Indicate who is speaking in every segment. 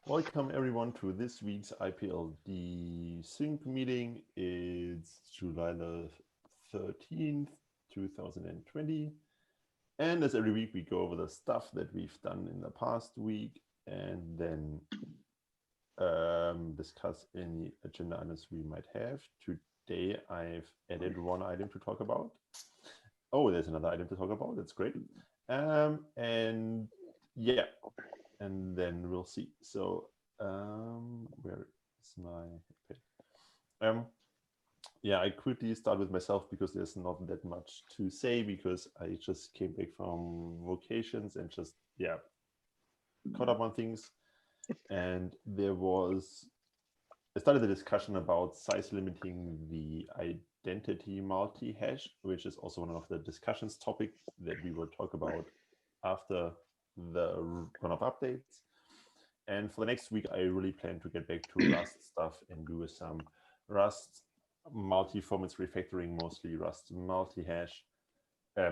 Speaker 1: Welcome everyone to this week's IPLD sync meeting. It's July the 13th, 2020. And as every week, we go over the stuff that we've done in the past week and then discuss any agenda items we might have. Today, I've added one item to talk about. Oh, there's another item to talk about. That's great. And yeah, and then we'll see. So where is my page? Yeah, I quickly start with myself because there's not that much to say because I just came back from vacations and just caught up on things. And I started the discussion about size limiting the identity multi-hash, which is also one of the discussions topic that we will talk about after the run of updates. And for the next week, I really plan to get back to Rust stuff and do some Rust multi-formats refactoring, mostly Rust multi-hash,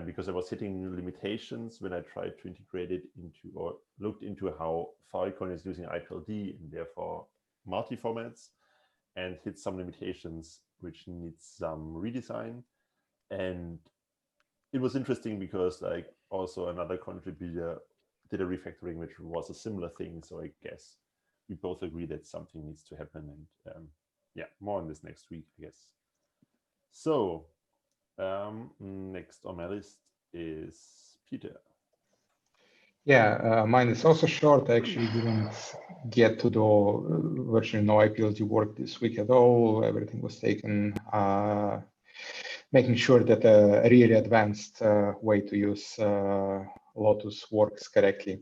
Speaker 1: because I was hitting limitations when I tried to integrate it into or looked into how Filecoin is using IPLD and therefore multi-formats, and hit some limitations which needs some redesign. And it was interesting because like also another contributor did a refactoring which was a similar thing. So I guess we both agree that something needs to happen. And yeah, more on this next week, I guess. So next on my list is Peter.
Speaker 2: Yeah, mine is also short. I actually didn't get to do virtually no IPLD work this week at all. Everything was taken making sure that a really advanced way to use Lotus works correctly.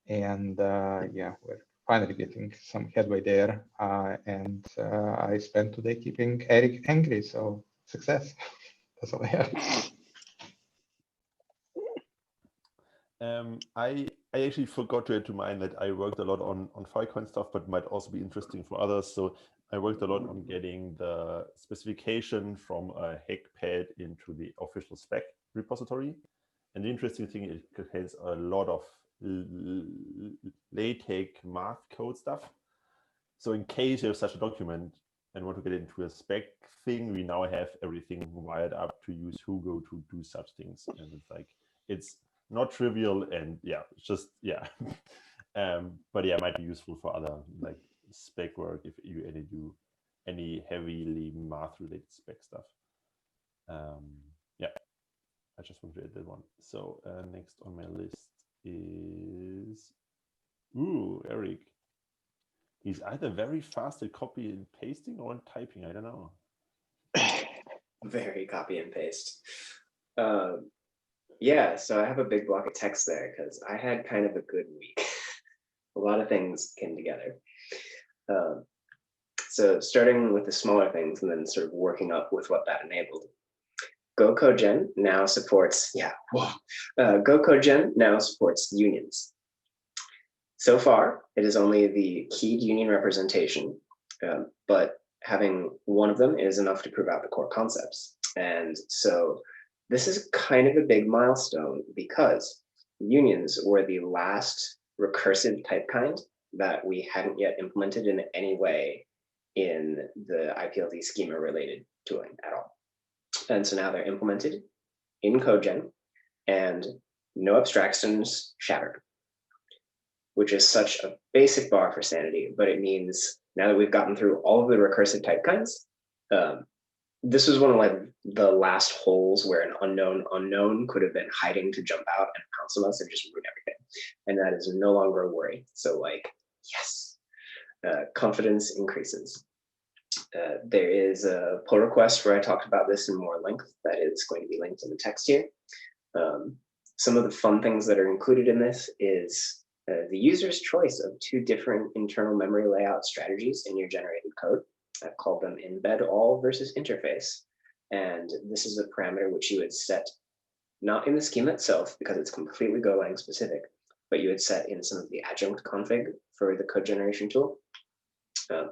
Speaker 2: And yeah, we're finally getting some headway there. And I spent today keeping Eric angry, so success. That's all I have.
Speaker 1: I actually forgot to add to mine that I worked a lot on Filecoin stuff, but might also be interesting for others. So I worked a lot on getting the specification from a HackPad into the official spec repository. And the interesting thing, it contains a lot of LaTeX math code stuff. So in case you have such a document and want to get it into a spec thing, we now have everything wired up to use Hugo to do such things. And it's like, it's not trivial, and yeah, it's just but yeah, it might be useful for other like spec work if you do any heavily math related spec stuff. Yeah, I just want to add that one. So next on my list is Eric. He's either very fast at copy and pasting or typing. I don't know.
Speaker 3: Very copy and paste. Yeah, so I have a big block of text there because I had kind of a good week. A lot of things came together. So starting with the smaller things and then sort of working up with what that enabled. GoCogen now supports, GoCogen now supports unions. So far, it is only the keyed union representation, but having one of them is enough to prove out the core concepts. And so this is kind of a big milestone because unions were the last recursive type kind that we hadn't yet implemented in any way in the IPLD schema related tooling at all. And so now they're implemented in CodeGen and no abstractions shattered, which is such a basic bar for sanity, but it means now that we've gotten through all of the recursive type kinds, this was one of like the last holes where an unknown could have been hiding to jump out and pounce on us and just ruin everything. And that is no longer a worry. So like, yes, confidence increases. There is a pull request where I talked about this in more length that is going to be linked in the text here. Some of the fun things that are included in this is the user's choice of two different internal memory layout strategies in your generated code. I've called them embed all versus interface. And this is a parameter which you would set not in the schema itself because it's completely Golang specific, but you would set in some of the adjunct config for the code generation tool.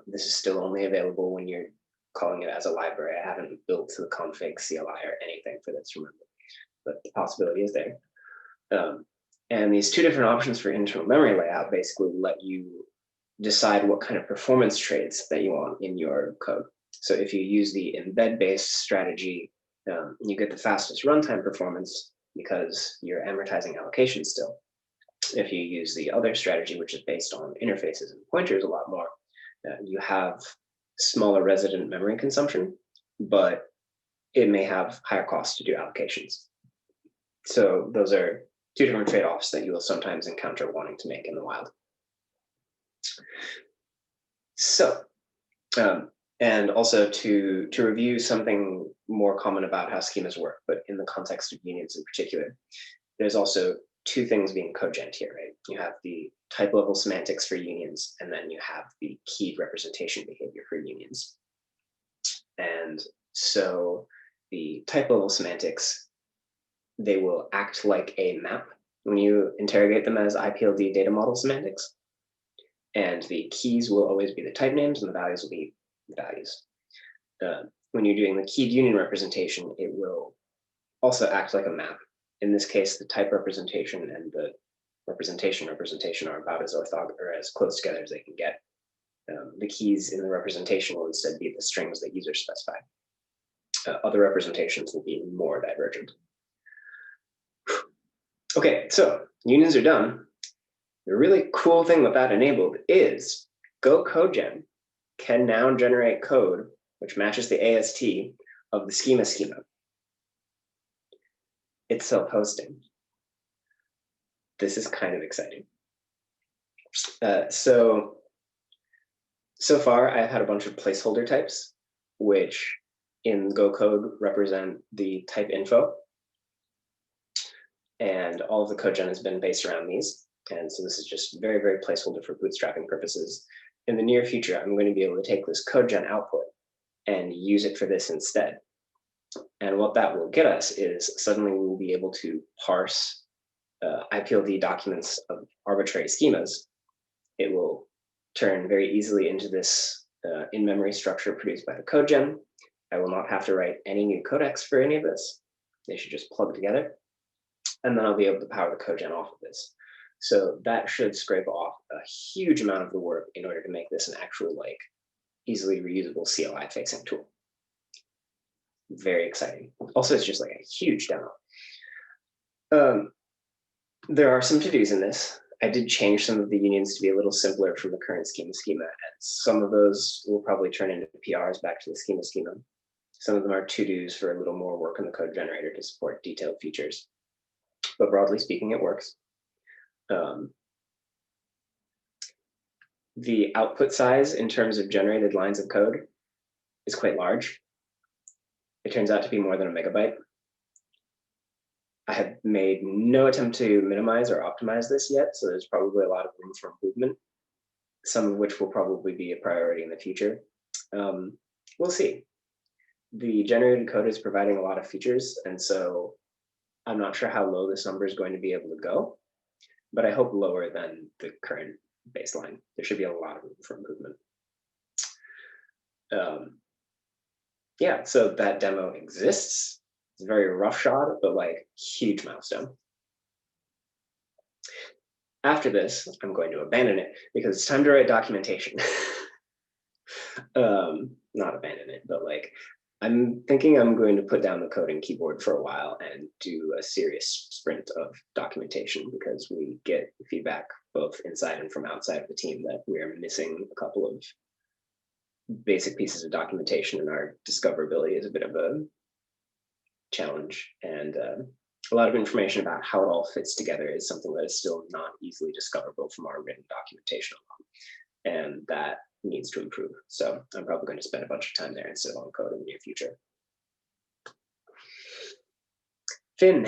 Speaker 3: This is still only available when you're calling it as a library. I haven't built the config CLI or anything for this, remember, but the possibility is there. And these two different options for internal memory layout basically let you decide what kind of performance traits that you want in your code. So if you use the embed-based strategy, you get the fastest runtime performance because you're amortizing allocations still. If you use the other strategy, which is based on interfaces and pointers a lot more, you have smaller resident memory consumption, but it may have higher costs to do allocations. So those are two different trade-offs that you will sometimes encounter wanting to make in the wild. So, and also to review something more common about how schemas work, but in the context of unions in particular, there's also two things being cogent here, right? You have the type level semantics for unions, and then you have the keyed representation behavior for unions. And so the type level semantics, they will act like a map when you interrogate them as IPLD data model semantics. And the keys will always be the type names and the values will be the values. When you're doing the keyed union representation, it will also act like a map. In this case, the type representation and the representation are about as orthogonal or as close together as they can get. The keys in the representation will instead be the strings that users specify. Other representations will be more divergent. Okay, so unions are done. The really cool thing with that enabled is Go CodeGen can now generate code which matches the AST of the schema. It's self-hosting. This is kind of exciting. So far, I've had a bunch of placeholder types, which in Go code represent the type info. And all of the CodeGen has been based around these. And so this is just very, very placeholder for bootstrapping purposes. In the near future, I'm going to be able to take this CodeGen output and use it for this instead. And what that will get us is suddenly we will be able to parse IPLD documents of arbitrary schemas. It will turn very easily into this in-memory structure produced by the CodeGen. I will not have to write any new codecs for any of this. They should just plug together. And then I'll be able to power the CodeGen off of this. So that should scrape off a huge amount of the work in order to make this an actual, like, easily reusable CLI facing tool. Very exciting. Also, it's just like a huge demo. There are some to-dos in this. I did change some of the unions to be a little simpler from the current schema, and some of those will probably turn into PRs back to the schema. Some of them are to-dos for a little more work in the code generator to support detailed features. But broadly speaking, it works. The output size in terms of generated lines of code is quite large. It turns out to be more than a megabyte. I have made no attempt to minimize or optimize this yet, so there's probably a lot of room for improvement, some of which will probably be a priority in the future. We'll see. The generated code is providing a lot of features, and so I'm not sure how low this number is going to be able to go, but I hope lower than the current baseline. There should be a lot of room for improvement. Yeah, so that demo exists. It's very roughshod, but like huge milestone. After this, I'm going to abandon it because it's time to write documentation. Not abandon it, but like I'm thinking I'm going to put down the coding keyboard for a while and do a serious sprint of documentation because we get feedback both inside and from outside of the team that we're missing a couple of basic pieces of documentation, and our discoverability is a bit of a challenge. And a lot of information about how it all fits together is something that is still not easily discoverable from our written documentation alone. And that needs to improve. So I'm probably going to spend a bunch of time there instead of on code in the near future. Finn.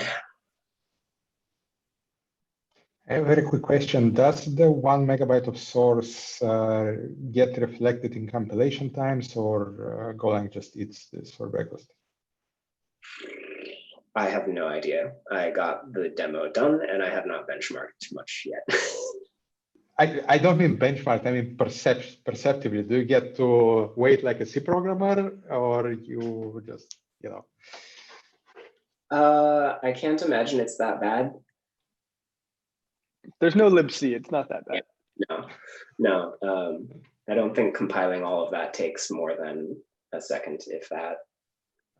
Speaker 2: I have a very quick question. Does the 1 megabyte of source get reflected in compilation times, or Golang just eats this for breakfast?
Speaker 3: I have no idea. I got the demo done and I have not benchmarked much yet.
Speaker 2: I don't mean benchmark, I mean perceptively. Do you get to wait like a C programmer, or you just, you know?
Speaker 3: I can't imagine it's that bad.
Speaker 4: There's no libc, it's not that bad.
Speaker 3: No. I don't think compiling all of that takes more than a second, if that.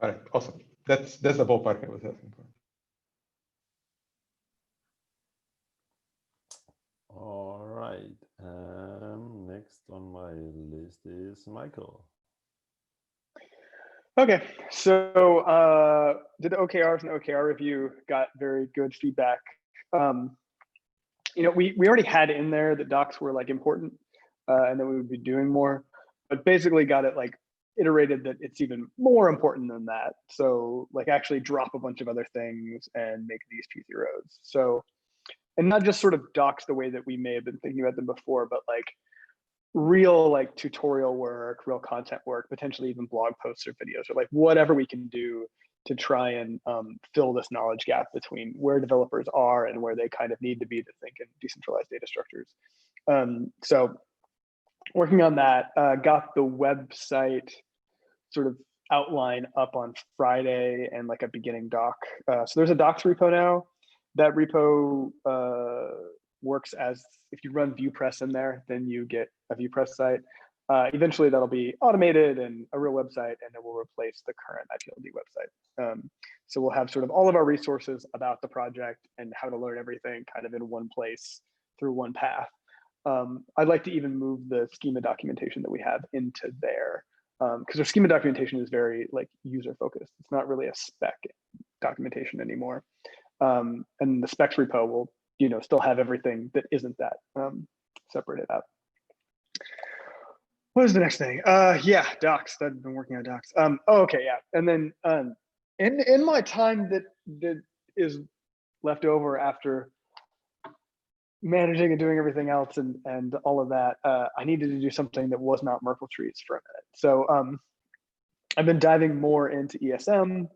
Speaker 2: All right, awesome. That's the ballpark I was asking for.
Speaker 1: All right. Next on my list is Michael.
Speaker 4: Okay, so did the OKRs and OKR review, got very good feedback. We already had in there that docs were like important and that we would be doing more, but basically got it like iterated that it's even more important than that. So like actually drop a bunch of other things and make these P zeros. So, and not just sort of docs the way that we may have been thinking about them before, but like real like tutorial work, real content work, potentially even blog posts or videos or like whatever we can do to try and fill this knowledge gap between where developers are and where they kind of need to be to think in decentralized data structures. So working on that, got the website sort of outline up on Friday and like a beginning doc. So there's a docs repo now. That repo works as if you run ViewPress in there, then you get a ViewPress site. Eventually that'll be automated and a real website, and it will replace the current IPLD website. So we'll have sort of all of our resources about the project and how to learn everything kind of in one place through one path. I'd like to even move the schema documentation that we have into there, because our schema documentation is very like user focused. It's not really a spec documentation anymore. And the specs repo will, still have everything that isn't that separated out. What is the next thing? Yeah, docs. I've been working on docs. Okay, yeah. And then in my time that is left over after managing and doing everything else and all of that, I needed to do something that was not Merkle trees for a minute. So I've been diving more into ESM,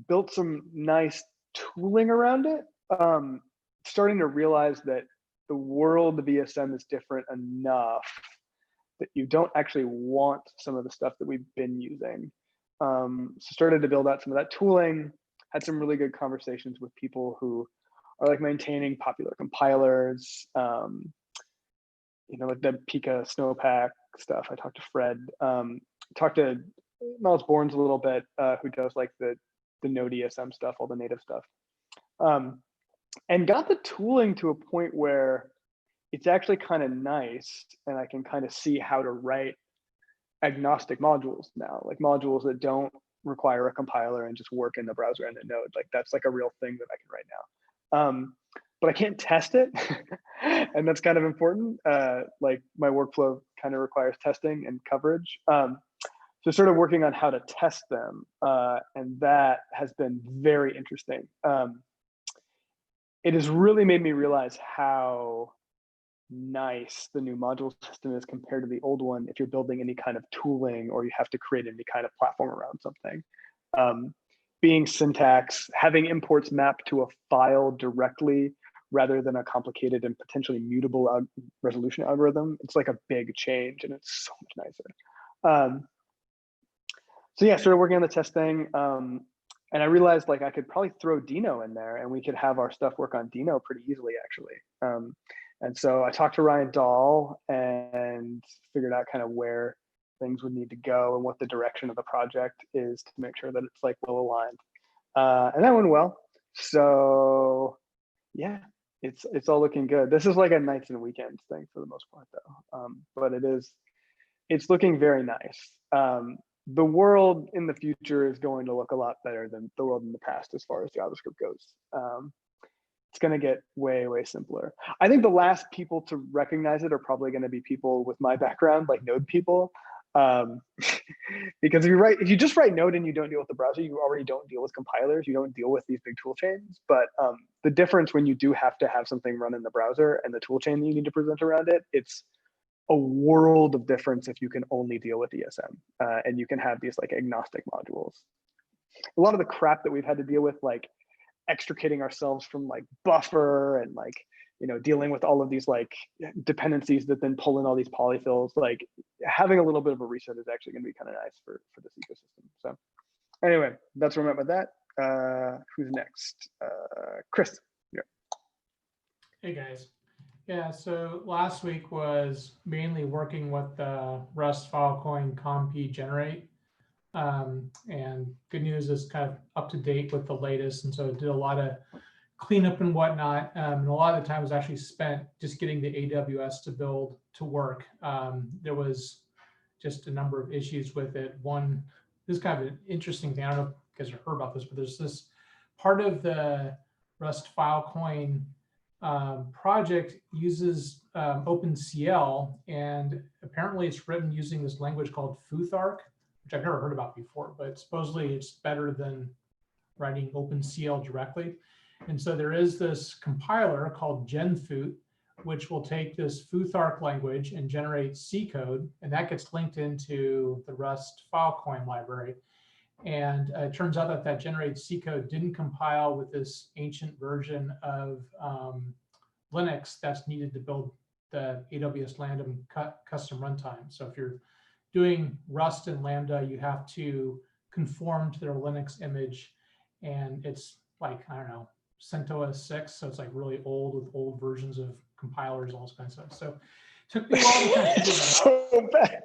Speaker 4: built some nice tooling around it, starting to realize that the world of ESM is different enough that you don't actually want some of the stuff that we've been using. So started to build out some of that tooling, had some really good conversations with people who are like maintaining popular compilers, like the Pika Snowpack stuff. I talked to Fred, talked to Miles Bournes a little bit, who does like the Node ESM stuff, all the native stuff. And got the tooling to a point where it's actually kind of nice, and I can kind of see how to write agnostic modules now, like modules that don't require a compiler and just work in the browser and the node. Like that's like a real thing that I can write now. But I can't test it, and that's kind of important. Like my workflow kind of requires testing and coverage. So started working on how to test them, and that has been very interesting. It has really made me realize how nice the new module system is compared to the old one if you're building any kind of tooling or you have to create any kind of platform around something. Being syntax, having imports mapped to a file directly rather than a complicated and potentially mutable resolution algorithm, it's like a big change and it's so much nicer. So yeah, started working on the testing. And I realized like I could probably throw Dino in there and we could have our stuff work on Dino pretty easily actually. And so I talked to Ryan Dahl and figured out kind of where things would need to go and what the direction of the project is to make sure that it's like well aligned. And that went well. So yeah, it's all looking good. This is like a nights and weekends thing for the most part though. But it's looking very nice. The world in the future is going to look a lot better than the world in the past as far as JavaScript goes. It's going to get way, way simpler. I think the last people to recognize it are probably going to be people with my background, like Node people. Because if you just write Node and you don't deal with the browser, you already don't deal with compilers, you don't deal with these big tool chains. But the difference when you do have to have something run in the browser and the tool chain that you need to present around it, it's a world of difference if you can only deal with ESM and you can have these like agnostic modules. A lot of the crap that we've had to deal with, like extricating ourselves from like buffer and like, dealing with all of these like dependencies that then pull in all these polyfills, like having a little bit of a reset is actually going to be kind of nice for this ecosystem. So anyway, that's where I'm at with that. Who's next? Chris. Yeah.
Speaker 5: Hey guys. Yeah, so last week was mainly working with the Rust Filecoin ComP generate. And good news is kind of up to date with the latest. And so it did a lot of cleanup and whatnot. And a lot of the time was actually spent just getting the AWS to build to work. There was just a number of issues with it. One, this is kind of an interesting thing. I don't know if you guys have heard about this, but there's this part of the Rust Filecoin project uses OpenCL, and apparently it's written using this language called Futhark, which I've never heard about before, but supposedly it's better than writing OpenCL directly. And so there is this compiler called GenFut, which will take this Futhark language and generate C code, and that gets linked into the Rust Filecoin library. And it turns out that that generated C code didn't compile with this ancient version of Linux that's needed to build the AWS Lambda custom runtime. So if you're doing Rust and Lambda, you have to conform to their Linux image, and it's like, I don't know, CentOS 6, so it's like really old with old versions of compilers, all this kind of stuff. So it took me a while to kind of figure that out.
Speaker 4: So bad.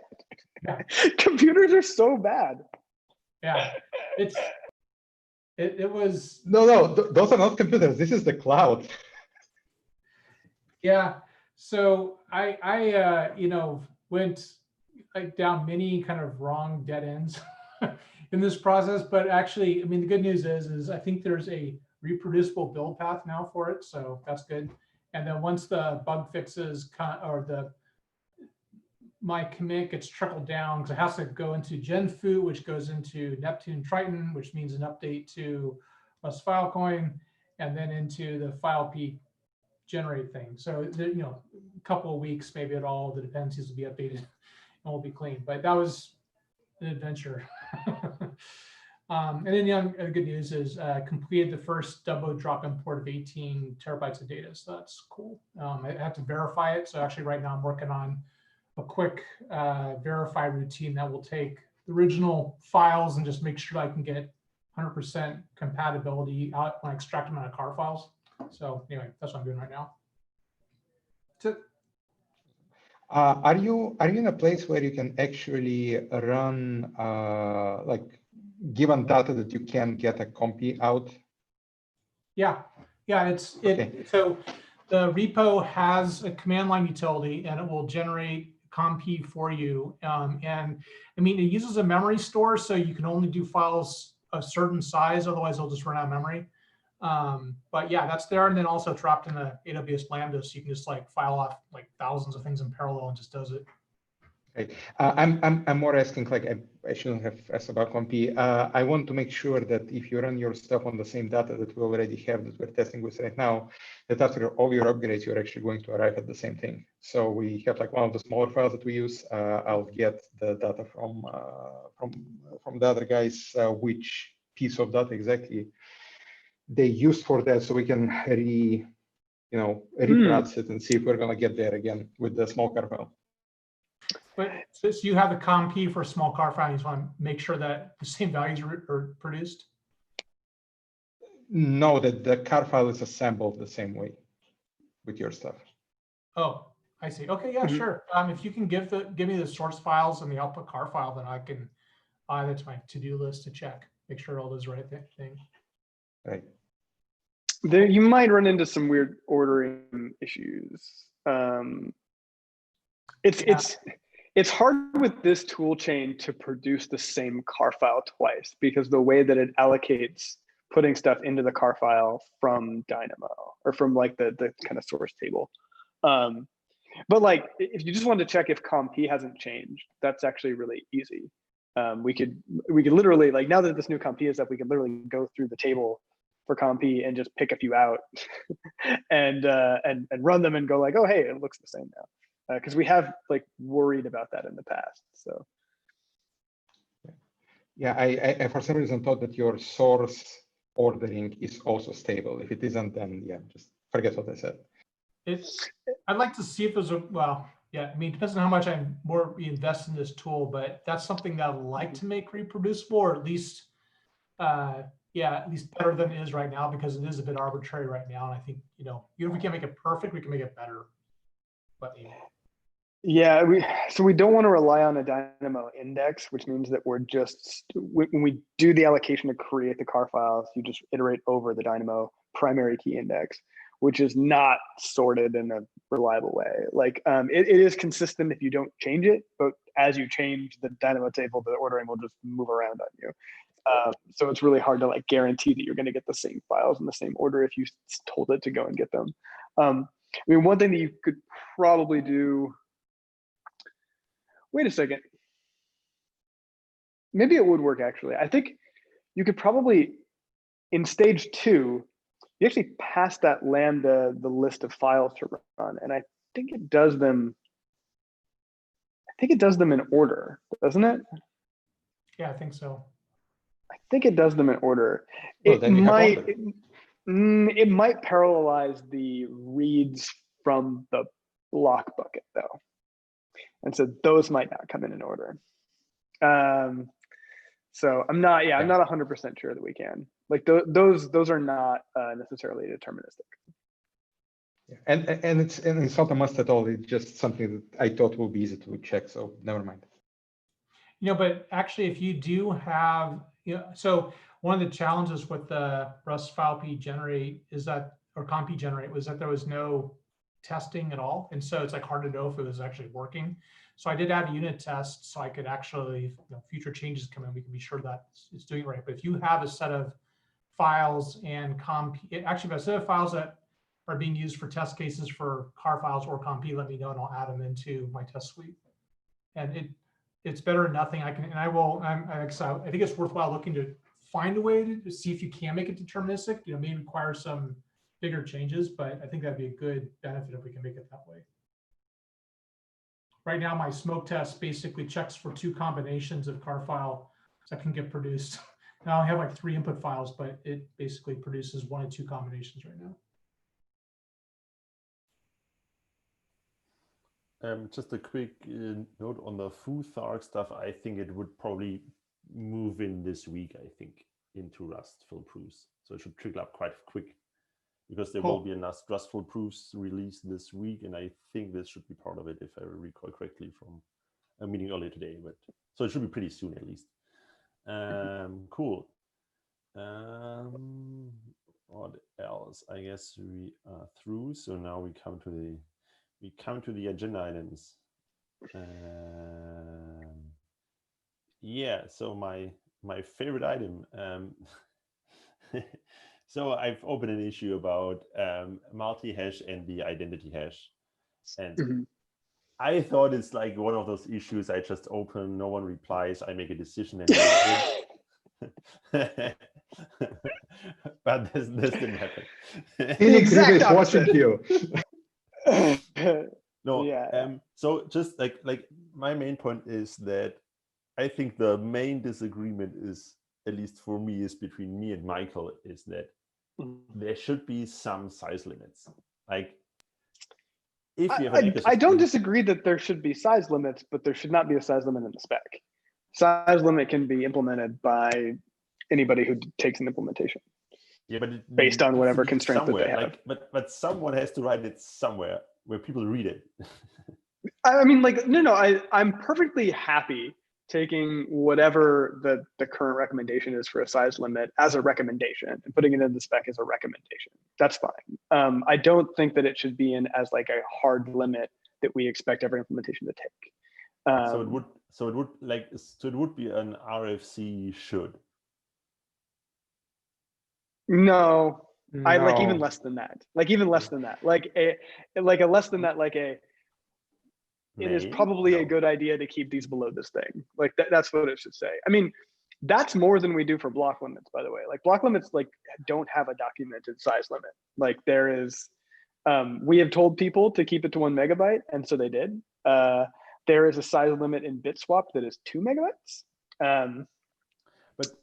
Speaker 5: Yeah.
Speaker 4: Computers are so bad.
Speaker 5: Yeah, it was.
Speaker 2: No, those are not computers. This is the cloud.
Speaker 5: Yeah, so I went like down many kind of wrong dead ends in this process, but actually, I mean, the good news is I think there's a reproducible build path now for it, so that's good. And then once the bug fixes or my commit gets trickled down, because it has to go into GenFut, which goes into Neptune Triton, which means an update to Rust Filecoin, and then into the FileP generate thing. So a couple of weeks, maybe at all, the dependencies will be updated and will be clean. But that was an adventure. And then the good news is completed the first Dumbo drop import of 18 terabytes of data. So that's cool. I have to verify it. So actually right now I'm working on a quick verify routine that will take the original files and just make sure I can get 100% compatibility out when I extract them out of car files. So anyway, that's what I'm doing right now. That's it.
Speaker 2: Are you in a place where you can actually run like given data that you can get a compy out?
Speaker 5: Yeah,
Speaker 2: Okay.
Speaker 5: So the repo has a command line utility, and it will generate compy for you. And I mean, it uses a memory store, so you can only do files a certain size, otherwise it'll just run out of memory. But yeah, that's there, and then also dropped in the AWS Lambda, so you can just like file off like thousands of things in parallel and just does it.
Speaker 2: Okay. I'm more asking, like, I shouldn't have asked about compy. I want to make sure that if you run your stuff on the same data that we already have that we're testing with right now, that after all your upgrades, you're actually going to arrive at the same thing. So we have like one of the smaller files that we use. I'll get the data from the other guys, which piece of data exactly they used for that, so we can reproduce it and see if we're going to get there again with the small car file.
Speaker 5: But since you have the compy for small car file, you just want to make sure that the same values are produced?
Speaker 2: No, that the car file is assembled the same way with your stuff.
Speaker 5: Oh, I see. Okay, yeah, sure. If you can give me the source files and the output car file, then I can add that to my to-do list to check, make sure all those right thing.
Speaker 2: Right.
Speaker 4: There, you might run into some weird ordering issues. It's hard with this tool chain to produce the same car file twice, because the way that it allocates putting stuff into the car file from Dynamo or from like the kind of source table. But like, if you just wanted to check if compy hasn't changed, that's actually really easy. We could literally, like, now that this new compy is up, we could literally go through the table for compy and just pick a few out and run them and go like, oh, hey, it looks the same now. Because we have like worried about that in the past. So
Speaker 2: yeah, I for some reason thought that your source ordering is also stable. If it isn't, then yeah, just forget what I said.
Speaker 5: I'd like to see if there's yeah, I mean, it depends on how much I'm more invest in this tool, but that's something that I'd like to make reproducible, or at least at least better than it is right now, because it is a bit arbitrary right now. And I think, even if we can't make it perfect, we can make it better. But yeah.
Speaker 4: Yeah, so we don't want to rely on a Dynamo index, which means that we're just, when we do the allocation to create the car files, you just iterate over the Dynamo primary key index, which is not sorted in a reliable way. Like it is consistent if you don't change it, but as you change the Dynamo table, the ordering will just move around on you. So it's really hard to like guarantee that you're going to get the same files in the same order if you told it to go and get them. I mean, one thing that you could probably do, wait a second. Maybe it would work actually. I think you could probably, in stage 2, you actually pass that Lambda the list of files to run, and I think it does them. I think it does them in order, doesn't it?
Speaker 5: Yeah, I think so.
Speaker 4: I think it does them in order.
Speaker 2: Well,
Speaker 4: It might parallelize the reads from the block bucket though, and so those might not come in order. So I'm not 100% sure that we can. Like those are not necessarily deterministic.
Speaker 2: Yeah. And it's not a must at all. It's just something that I thought would be easy to check. So never mind.
Speaker 5: But actually, if you do have, so one of the challenges with the Rust file P generate is that, or comp generate, was that there was no testing at all, and so it's like hard to know if it was actually working. So I did add a unit test so I could actually, future changes come in, we can be sure that it's doing it right. But if you have a set of files and comp, actually, if a set of files that are being used for test cases for car files or comp, let me know and I'll add them into my test suite. And it's better than nothing. I think it's worthwhile looking to find a way to see if you can make it deterministic. May require some bigger changes, but I think that'd be a good benefit if we can make it that way. Right now, my smoke test basically checks for 2 combinations of car file that can get produced. Now I have like 3 input files, but it basically produces 1 and 2 combinations right now.
Speaker 1: Just a quick note on the Futhark stuff. I think it would probably move in this week, I think, into Rust full proofs. So it should trickle up quite quick because there will be a Rust full proofs release this week. And I think this should be part of it, if I recall correctly from a meeting earlier today. But so it should be pretty soon at least. Cool. What else? I guess we are through. So now we come to the agenda items. Yeah, so my favorite item. So I've opened an issue about multi-hash and the identity hash. And I thought it's like one of those issues I just open, no one replies, I make a decision and but this didn't happen.
Speaker 4: The exact opposite.
Speaker 2: Watching you.
Speaker 1: No,
Speaker 4: yeah.
Speaker 1: So just like my main point is that I think the main disagreement is, at least for me, is between me and Michael, is that there should be some size limits. Like if you have an ecosystem,
Speaker 4: I don't disagree that there should be size limits, but there should not be a size limit in the spec. Size limit can be implemented by anybody who takes an implementation.
Speaker 1: Yeah, but it
Speaker 4: based on whatever constraint that they have.
Speaker 1: But someone has to write it somewhere where people read it.
Speaker 4: I mean, like, no, I'm perfectly happy taking whatever the current recommendation is for a size limit as a recommendation and putting it in the spec as a recommendation. That's fine. I don't think that it should be in as like a hard limit that we expect every implementation to take.
Speaker 1: So it would be an RFC should.
Speaker 4: No. I like even less than that. Like even less than that. Like a less than that. Like a. It is probably a good idea to keep these below this thing. Like that's what it should say. I mean, that's more than we do for block limits, by the way. Like block limits like don't have a documented size limit. Like there is, we have told people to keep it to 1 megabyte, and so they did. There is a size limit in BitSwap that is 2 megabytes.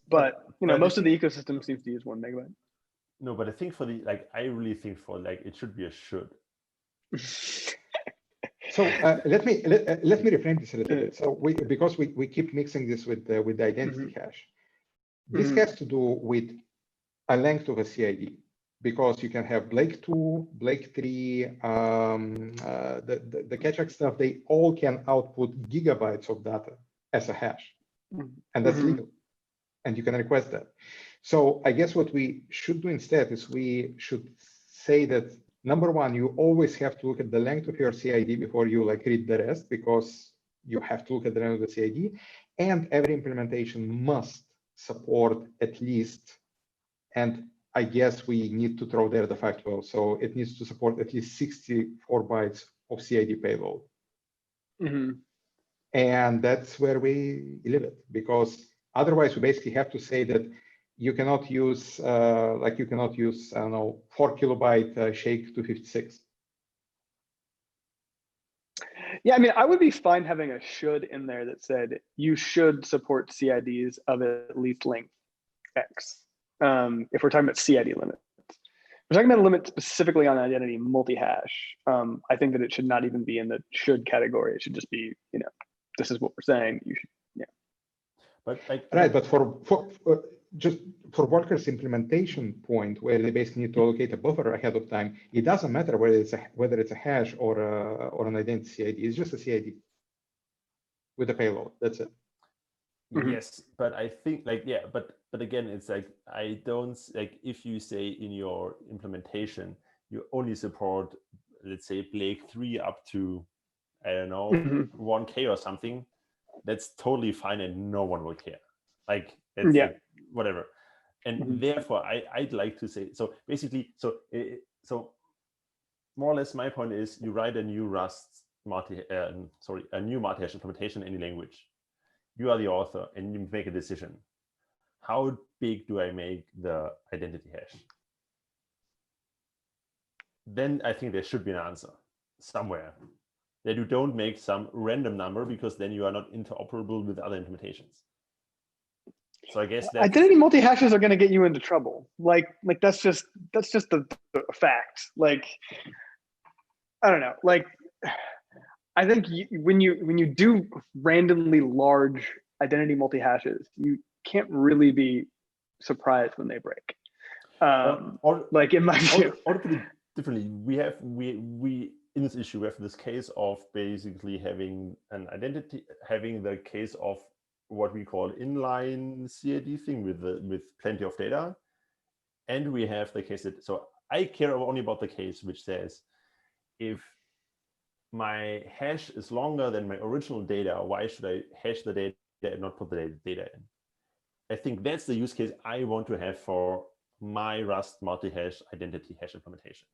Speaker 4: But you know, most of the ecosystem seems to use 1 megabyte.
Speaker 1: No, but I think I really think it should be a should.
Speaker 2: So let me reframe this a little bit. So because we keep mixing this with the identity hash. This has to do with a length of a CID. because you can have Blake 2, Blake 3, the Keccak stuff, they all can output gigabytes of data as a hash. And that's legal. And you can request that. So I guess what we should do instead is we should say that, number one, you always have to look at the length of your CID before you like read the rest, because you have to look at the length of the CID. And every implementation must support at least, and I guess we need to throw there the factual. So it needs to support at least 64 bytes of CID payload. And that's where we leave it, because otherwise we basically have to say that you cannot use, I don't know, 4 kilobyte shake 256.
Speaker 4: Yeah, I mean, I would be fine having a should in there that said you should support CIDs of at least length X. If we're talking about CID limits. If we're talking about a limit specifically on identity multi-hash, I think that it should not even be in the should category. It should just be, you know, this is what we're saying. You should, yeah.
Speaker 1: But
Speaker 2: right, but just for Walker's implementation point, where they basically need to allocate a buffer ahead of time, it doesn't matter whether it's a hash or an identity CID. It's just a CID with a payload. That's it.
Speaker 1: Yes, but I think but again, it's like, I don't like, if you say in your implementation you only support, let's say, Blake 3 up to, I don't know, 1K or something, that's totally fine and no one will care. Like, it's like, whatever. And therefore I'd like to say, so basically, so more or less my point is, you write a new Rust a new multi-hash implementation in any language. You are the author and you make a decision. How big do I make the identity hash? Then I think there should be an answer somewhere, that you don't make some random number, because then you are not interoperable with other implementations. So I guess that's...
Speaker 4: Identity multi-hashes are going to get you into trouble. Like that's just the fact. Like, I don't know. Like, I think when you do randomly large identity multi-hashes, you can't really be surprised when they break. Like, in my view.
Speaker 1: Or to put it differently, we in this issue, we have this case of basically having an identity, having the case of what we call inline CID thing with plenty of data, and we have the case that, so I care only about the case which says, if my hash is longer than my original data, why should I hash the data and not put the data in? I think that's the use case I want to have for my Rust multi-hash identity hash implementation.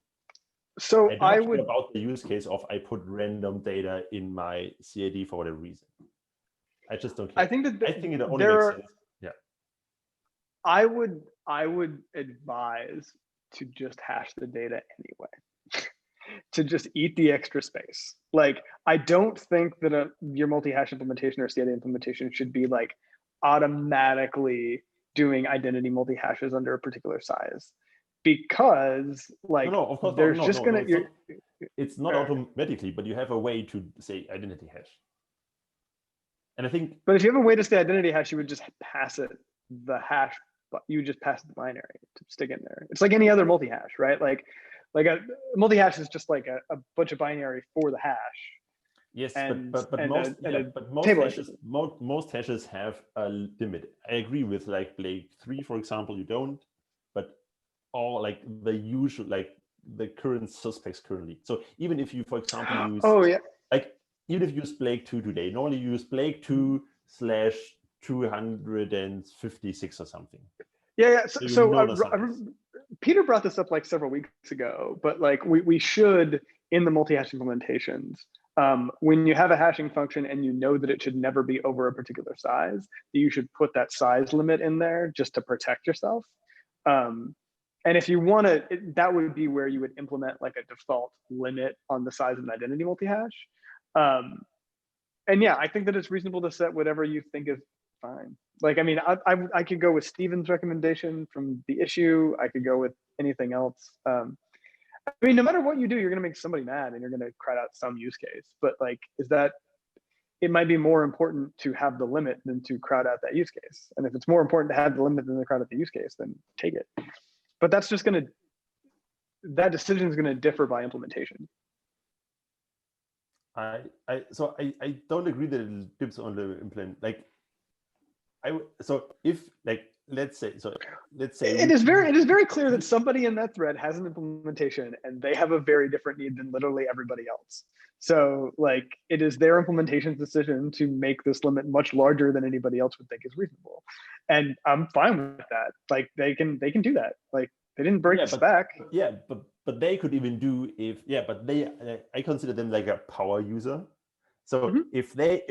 Speaker 4: So
Speaker 1: I would care about the use case of I put random data in my CID for whatever reason. I just don't care.
Speaker 4: I think that
Speaker 1: I think it only makes sense. Yeah.
Speaker 4: I would advise to just hash the data anyway. To just eat the extra space. Like, I don't think that your multi-hash implementation or CID implementation should be like automatically doing identity multi-hashes under a particular size, because like,
Speaker 1: no, of course
Speaker 4: there's
Speaker 1: not.
Speaker 4: just gonna.
Speaker 1: It's not automatically, but you have a way to say identity hash. And I think.
Speaker 4: But if you have a way to say identity hash, you would just pass it the hash, but you would just pass the binary to stick in there. It's like any other multi-hash, right? Like a multi-hash is just like a bunch of binary for the hash.
Speaker 1: Yes,
Speaker 4: but
Speaker 1: most hashes have a limit. I agree with like Blake 3, for example, you don't, but all like the usual, like the current suspects currently. So even if you, for example, use even if you use Blake 2 today, normally you use Blake 2/256 or something.
Speaker 4: Yeah. Peter brought this up like several weeks ago, but like we should, in the multi-hash implementations, when you have a hashing function and you know that it should never be over a particular size, you should put that size limit in there just to protect yourself. And if you want to, that would be where you would implement like a default limit on the size of an identity multi-hash. And yeah, I think that it's reasonable to set whatever you think is fine. Like, I mean, I could go with Steven's recommendation from the issue. I could go with anything else. I mean, no matter what you do, you're going to make somebody mad and you're going to crowd out some use case. But like, it might be more important to have the limit than to crowd out that use case. And if it's more important to have the limit than to crowd out the use case, then take it. But that's just going to that decision is going to differ by implementation.
Speaker 1: I don't agree that it dips on the implement. Like, so if like let's say
Speaker 4: it is very clear that somebody in that thread has an implementation and they have a very different need than literally everybody else. So like it is their implementation decision to make this limit much larger than anybody else would think is reasonable. And I'm fine with that. Like they can do that. Like they didn't break the spec.
Speaker 1: Yeah, but they could even do but they I consider them like a power user. So if they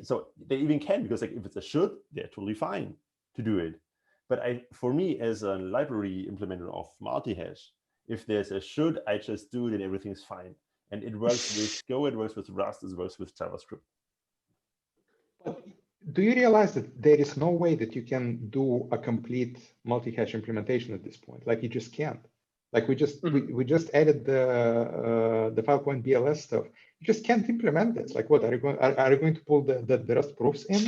Speaker 1: so they even can, because like if it's a should, they're totally fine to do it. But for me as a library implementer of multi-hash, if there's a should, I just do it and everything's fine. And it works with Go, it works with Rust, it works with JavaScript.
Speaker 2: But do you realize that there is no way that you can do a complete multi-hash implementation at this point? Like you just can't. Like we just added the Filecoin BLS stuff. You just can't implement this. Like what are you going to pull the Rust proofs in?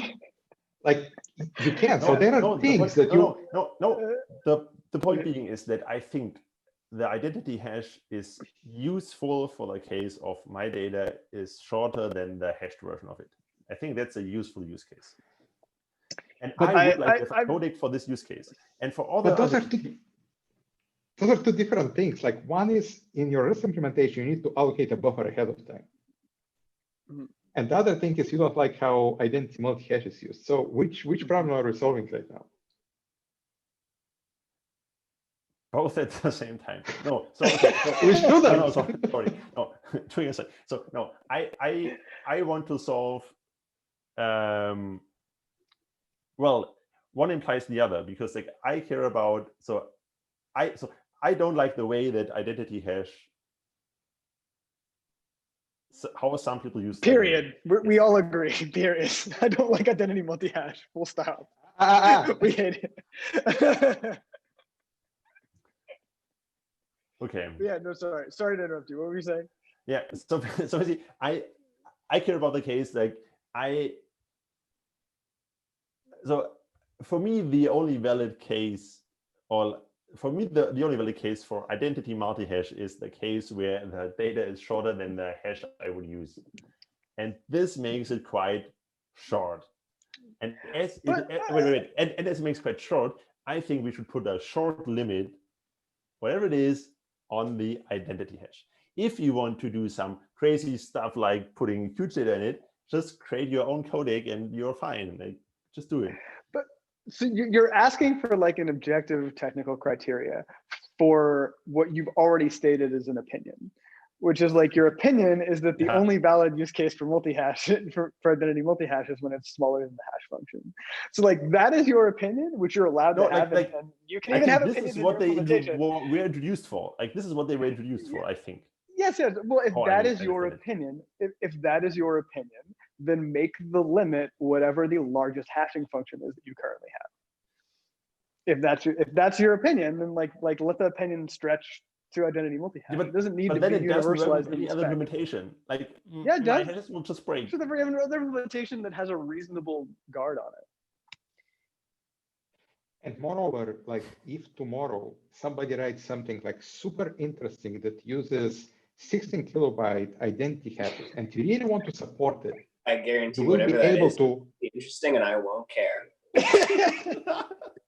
Speaker 2: Like you can't. So there are things that you
Speaker 1: The point being is that I think the identity hash is useful for the case of my data is shorter than the hashed version of it. I think that's a useful use case. And I would like to have a codec for this use case. And for all the
Speaker 2: those are two different things. Like one is in your Rust implementation, you need to allocate a buffer ahead of time. And the other thing is you don't like how identity multi-hash is used. So which problem are we solving right now?
Speaker 1: Both at the same time. No,
Speaker 2: we shouldn't.
Speaker 1: Sorry. No, so no, I want to solve. Well, one implies the other, because like I care about I don't like the way that identity hash. How some people use.
Speaker 4: Period. We all agree. Period. I don't like identity multi-hash. Full stop. We hate it.
Speaker 1: Okay.
Speaker 4: Yeah. No. Sorry to interrupt you. What were you saying?
Speaker 1: Yeah. So basically, I care about the case like So for me, the only valid case, the only valid case for identity multi-hash is the case where the data is shorter than the hash I would use. And this makes it quite short. And as it makes it quite short, I think we should put a short limit, whatever it is, on the identity hash. If you want to do some crazy stuff like putting huge data in it, just create your own codec and you're fine. Like, just do it.
Speaker 4: But so you're asking for like an objective technical criteria for what you've already stated as an opinion, which is like your opinion is that the only valid use case for multi-hash for identity multi-hash is when it's smaller than the hash function. So like that is your opinion, which you're allowed to have, and you can even have opinions.
Speaker 1: This is what they were introduced for. Like this is what they were introduced for, I think.
Speaker 4: Yes. Well, if that is your opinion, if that is your opinion, then make the limit whatever the largest hashing function is that you currently have. If that's your opinion, then like let the opinion stretch to identity multi-hash. It doesn't need to be universalized in the
Speaker 1: other implementation. Like
Speaker 4: it does.
Speaker 1: My will just break.
Speaker 4: So every other implementation that has a reasonable guard on it.
Speaker 2: And moreover, like if tomorrow somebody writes something like super interesting that uses 16 kilobyte identity hashes, and you really want to support it,
Speaker 3: I guarantee
Speaker 2: you will
Speaker 3: whatever
Speaker 2: be
Speaker 3: that
Speaker 2: able
Speaker 3: is
Speaker 2: to
Speaker 3: will be interesting, and I won't care.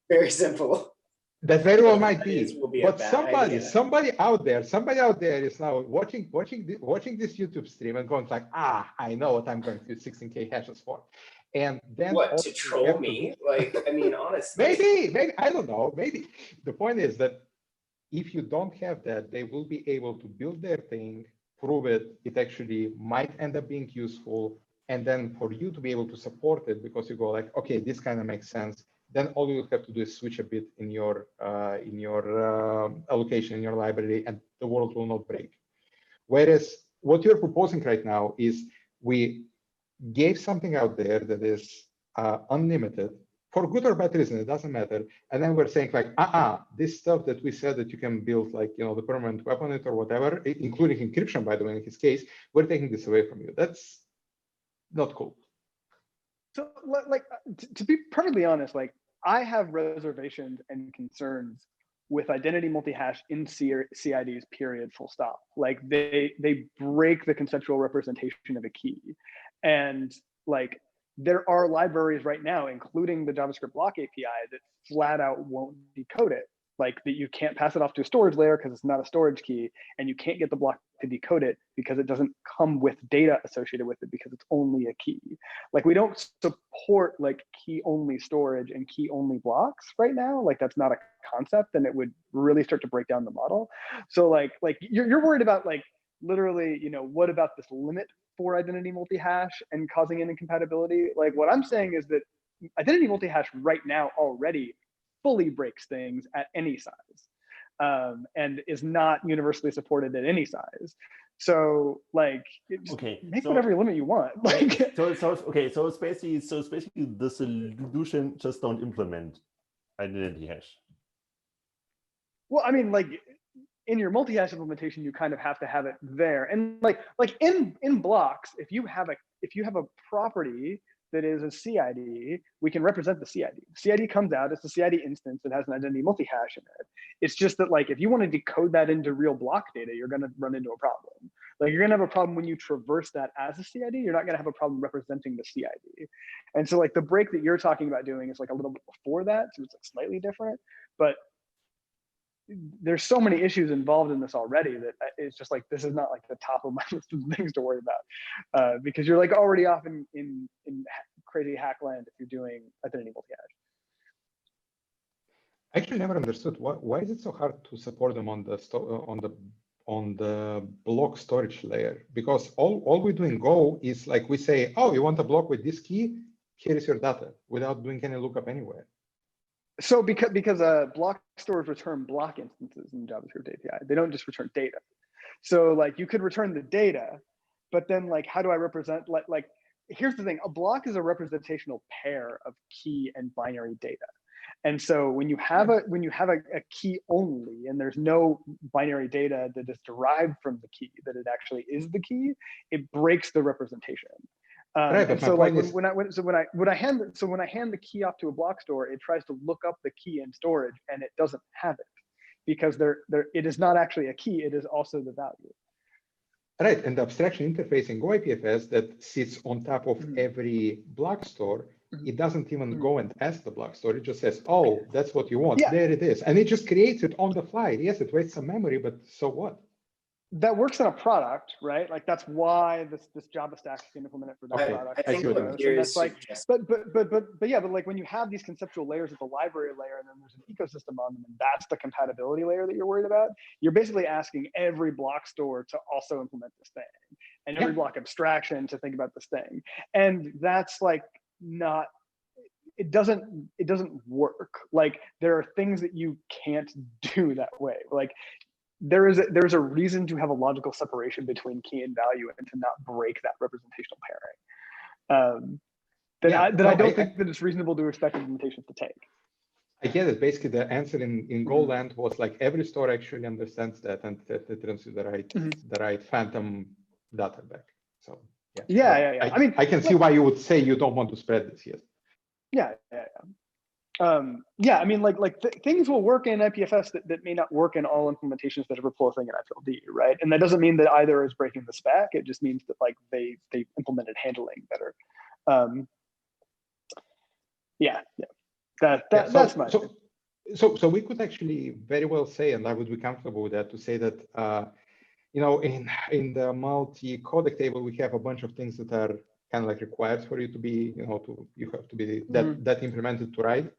Speaker 3: Very simple.
Speaker 2: That very well might be. But somebody out there is now watching this YouTube stream and going like, I know what I'm going to use 16K hashes for. And then
Speaker 3: what, to troll me? Like, I mean, honestly.
Speaker 2: Maybe, I don't know. Maybe. The point is that if you don't have that, they will be able to build their thing, prove it, it actually might end up being useful. And then for you to be able to support it, because you go like, okay, this kind of makes sense. Then all you have to do is switch a bit in your allocation in your library, and the world will not break. Whereas what you're proposing right now is we gave something out there that is unlimited for good or bad reason, it doesn't matter. And then we're saying like, this stuff that we said that you can build like, the permanent weapon it or whatever, including encryption, by the way, in his case, we're taking this away from you. That's not cool.
Speaker 4: So like, to be perfectly honest, like I have reservations and concerns with identity multi-hash in CIDs, period, full stop. Like they break the conceptual representation of a key. And like there are libraries right now, including the JavaScript block API, that flat out won't decode it. Like that you can't pass it off to a storage layer because it's not a storage key, and you can't get the block to decode it because it doesn't come with data associated with it because it's only a key. Like we don't support like key only storage and key only blocks right now. Like that's not a concept, and it would really start to break down the model. So like you're worried about like literally, you know, what about this limit for identity multi-hash and causing an incompatibility? Like what I'm saying is that identity multi-hash right now already fully breaks things at any size, and is not universally supported at any size. So like, make whatever limit you want. Like,
Speaker 1: so it's basically the solution, just don't implement identity hash.
Speaker 4: Well, I mean, like in your multi-hash implementation, you kind of have to have it there. And like in blocks, if you have a property that is a CID, we can represent the CID. CID comes out, it's a CID instance that has an identity multi-hash in it. It's just that like, if you want to decode that into real block data, you're gonna run into a problem. Like you're gonna have a problem when you traverse that as a CID, you're not gonna have a problem representing the CID. And so like the break that you're talking about doing is like a little bit before that, so it's like slightly different, but there's so many issues involved in this already that it's just like, this is not like the top of my list of things to worry about, because you're like already off in crazy hack land if you're doing identity multi-hash.
Speaker 2: I actually never understood why is it so hard to support them on the block storage layer? Because all we do in Go is like we say, oh, you want a block with this key? Here is your data, without doing any lookup anywhere.
Speaker 4: So because block stores return block instances in JavaScript API, they don't just return data. So like you could return the data, but then like how do I represent like here's the thing, a block is a representational pair of key and binary data. And so when you have a key only and there's no binary data that is derived from the key, that it actually is the key, it breaks the representation.
Speaker 2: Right,
Speaker 4: and so like when I hand the key off to a block store, it tries to look up the key in storage and it doesn't have it because it is not actually a key, it is also the value.
Speaker 2: Right, and the abstraction interface in Go IPFS that sits on top of every block store, it doesn't even go and ask the block store. It just says, oh, that's what you want. Yeah. There it is. And it just creates it on the fly. Yes, it wastes some memory, but so what?
Speaker 4: That works in a product, right? Like that's why this Java stack can implement it for that product.
Speaker 3: I think what
Speaker 4: that's like, but yeah, but like when you have these conceptual layers at the library layer and then there's an ecosystem on them, and that's the compatibility layer that you're worried about, you're basically asking every block store to also implement this thing and every block abstraction to think about this thing. And that's like not, it doesn't work. Like there are things that you can't do that way. Like there's a reason to have a logical separation between key and value and to not break that representational pairing. I don't think that it's reasonable to expect implementations to take.
Speaker 2: I get it. Basically, the answer in Goland was like every store actually understands that and that it turns the right phantom data back. So
Speaker 4: yeah. I mean,
Speaker 2: I can see why you would say you don't want to spread this yet.
Speaker 4: Yeah. I mean, things will work in IPFS that may not work in all implementations that are replacing an IPLD, right? And that doesn't mean that either is breaking the spec. It just means that like they implemented handling better. That's my opinion.
Speaker 2: So we could actually very well say, and I would be comfortable with that, to say that in the multi-codec table we have a bunch of things that are kind of like required for you to be, you have to be that implemented to write.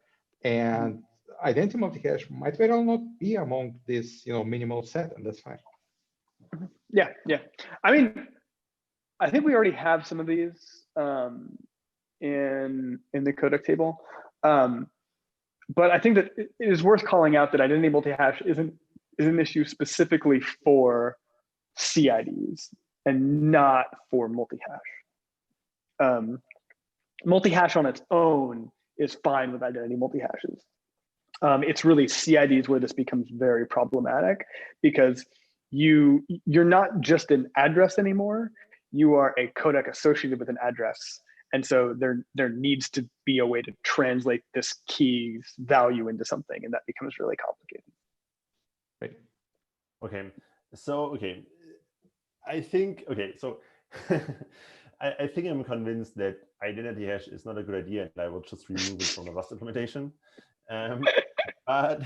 Speaker 2: And identity multi-hash might very well not be among this, minimal set, and that's fine.
Speaker 4: Yeah. I mean, I think we already have some of these in the codec table, but I think that it is worth calling out that identity multi-hash is an issue specifically for CIDs and not for multi-hash. Multi-hash on its own is fine with identity multi-hashes. It's really CIDs where this becomes very problematic because you're not just an address anymore, you are a codec associated with an address. And so there needs to be a way to translate this key's value into something, and that becomes really complicated.
Speaker 2: right?
Speaker 1: Okay, so I think so I think I'm convinced that identity hash is not a good idea, and I will just remove it from the Rust implementation. But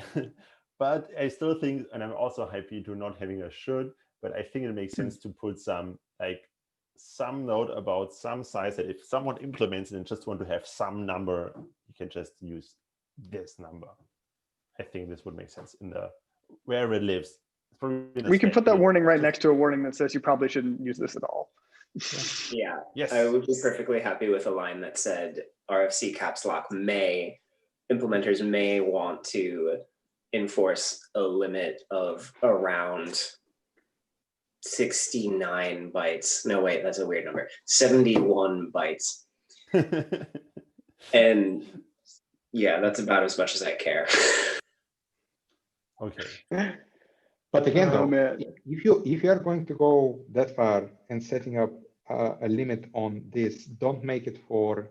Speaker 1: but I still think, and I'm also happy to not having a should, but I think it makes sense to put some note about some size that if someone implements it and just want to have some number, you can just use this number. I think this would make sense in the wherever it lives.
Speaker 4: We can put that warning right next to a warning that says you probably shouldn't use this at all.
Speaker 3: Yeah,
Speaker 1: yes.
Speaker 3: I would be perfectly happy with a line that said RFC caps lock implementers may want to enforce a limit of around 69 bytes. No, wait, that's a weird number. 71 bytes. And yeah, that's about as much as I care.
Speaker 1: Okay.
Speaker 2: But again, though,
Speaker 4: man.
Speaker 2: if you are going to go that far and setting up a limit on this, don't make it for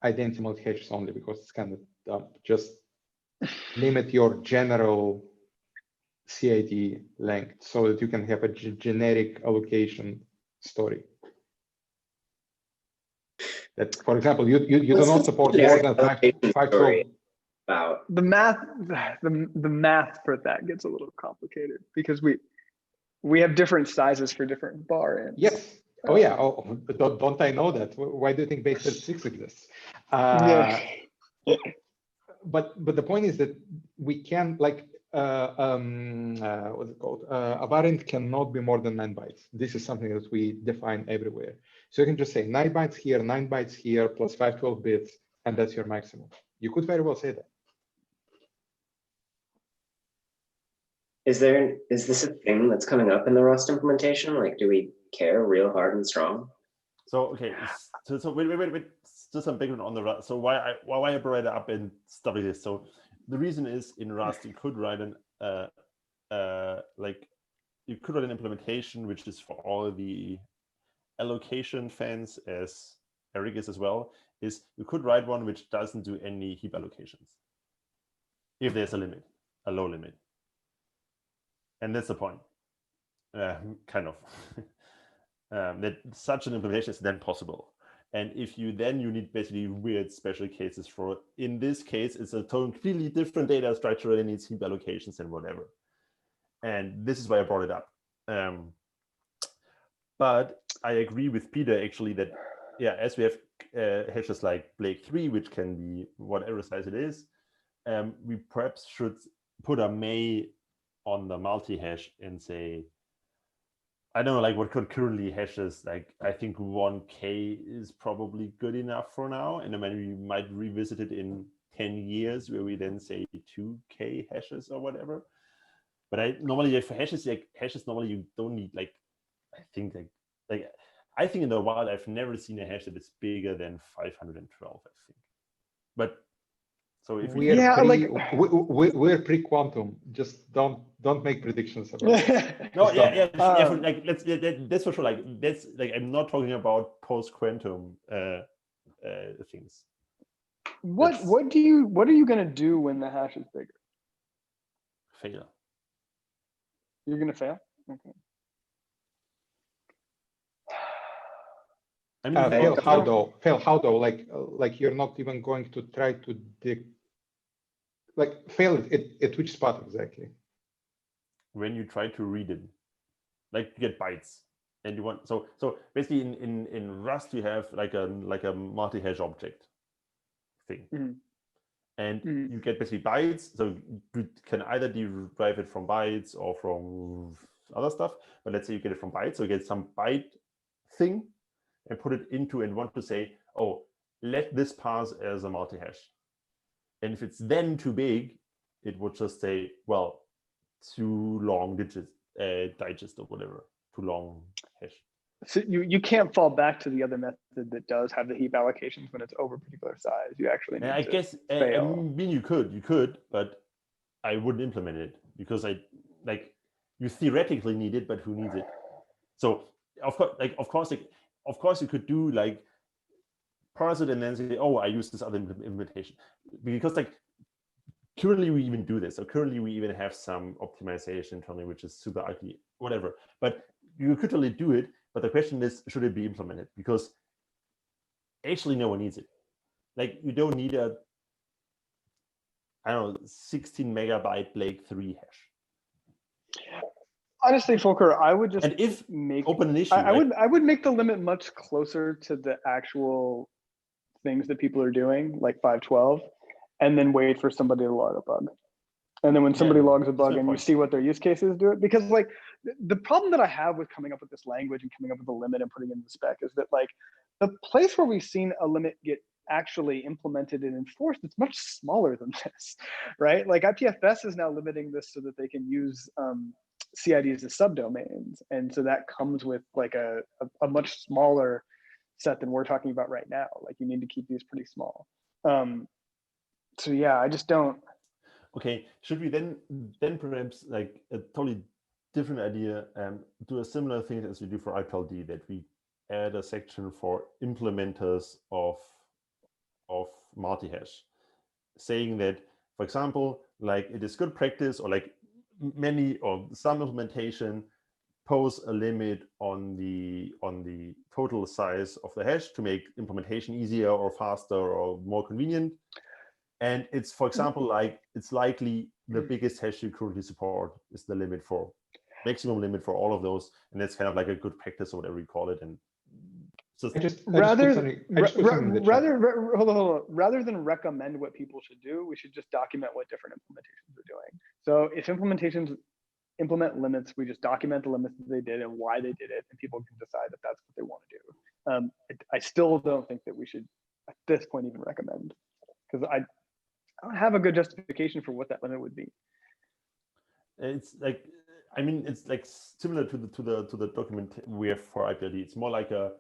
Speaker 2: identity multi-hashes only, because it's kind of dumb. Just limit your general CID length so that you can have a generic allocation story. That, for example, you do not support more than 512.
Speaker 3: About
Speaker 4: The math for that gets a little complicated because we have different sizes for different bar ends.
Speaker 2: Yes. Oh yeah. Oh, don't I know that? Why do you think base 36 exists?
Speaker 4: Yeah.
Speaker 2: But the point is that we can what's it called? A variant cannot be more than 9 bytes. This is something that we define everywhere. So you can just say 9 bytes here, 9 bytes here, plus 512 bits, and that's your maximum. You could very well say that.
Speaker 3: is this a thing that's coming up in the Rust implementation? Like, do we care real hard and strong?
Speaker 1: So so wait. Just some background on the Rust. So why I brought it up and stuff like this. So the reason is in Rust you could write an implementation which is for all the allocation fans, as Eric is as well. Is you could write one which doesn't do any heap allocations if there's a limit, a low limit, and that's the point. Kind of that such an implementation is then possible. And if you need basically weird special cases for, in this case, it's a completely different data structure and it needs heap allocations and whatever. And this is why I brought it up. But I agree with Peter actually that, yeah, as we have hashes like Blake 3, which can be whatever size it is, we perhaps should put a may on the multi-hash and say, I don't know, like what currently hashes, like I think 1K is probably good enough for now. And then we might revisit it in 10 years where we then say 2K hashes or whatever. But normally for hashes, normally you don't need I think in the wild, I've never seen a hash that is bigger than 512, I think. But so if
Speaker 2: we're pre-quantum, just don't make predictions about it.
Speaker 1: No, that's for sure. That's I'm not talking about post-quantum things.
Speaker 4: What are you gonna do when the hash is bigger?
Speaker 1: Fail.
Speaker 4: You're gonna fail? Okay.
Speaker 1: I mean,
Speaker 2: fail how though? Fail how though? Like you're not even going to try to fail it at which spot exactly?
Speaker 1: When you try to read it, like you get bytes, and you want so basically in Rust you have like a multi-hash object thing, and you get basically bytes. So you can either derive it from bytes or from other stuff. But let's say you get it from bytes, so you get some byte thing and put it into and want to say, oh, let this pass as a multi-hash. And if it's then too big, it would just say, well, too long digest or whatever, too long hash.
Speaker 4: So you can't fall back to the other method that does have the heap allocations when it's over a particular size. You actually need
Speaker 1: I guess I mean you could, but I wouldn't implement it because you theoretically need it, but who needs it? So of course you could do parse it and then say, oh, I use this other implementation, because currently we even do this. So currently we even have some optimization internally, which is super ugly, whatever. But you could totally do it. But the question is, should it be implemented? Because actually no one needs it. Like you don't need a, I don't know, 16 megabyte Blake 3 hash.
Speaker 4: Honestly, Volker, I would just
Speaker 1: And if
Speaker 4: make
Speaker 1: open an issue,
Speaker 4: I would make the limit much closer to the actual things that people are doing, like 512, and then wait for somebody to log a bug. And then when somebody logs a bug and you see what their use cases do it, because like the problem that I have with coming up with this language and coming up with a limit and putting it in the spec is that like the place where we've seen a limit get actually implemented and enforced, it's much smaller than this, right? Like IPFS is now limiting this so that they can use CIDs as subdomains. And so that comes with like a much smaller set than we're talking about right now. Like you need to keep these pretty small. So yeah, I just don't.
Speaker 1: Okay, should we then perhaps like a totally different idea, do a similar thing as we do for IPLD, that we add a section for implementers of multi-hash, saying that, for example, like it is good practice, or like many or some implementation pose a limit on the total size of the hash to make implementation easier or faster or more convenient. And it's, for example, like it's likely the biggest hash you currently support is the limit for maximum limit for all of those, and that's kind of like a good practice or whatever you call it. And so
Speaker 4: rather than recommend what people should do, we should just document what different implementations are doing. So if implementations implement limits, we just document the limits that they did and why they did it, and people can decide that that's what they want to do. I still don't think that we should at this point even recommend, because I don't have a good justification for what that limit would be.
Speaker 1: It's like, I mean, it's like similar to the document we have for IPLD. It's more like a,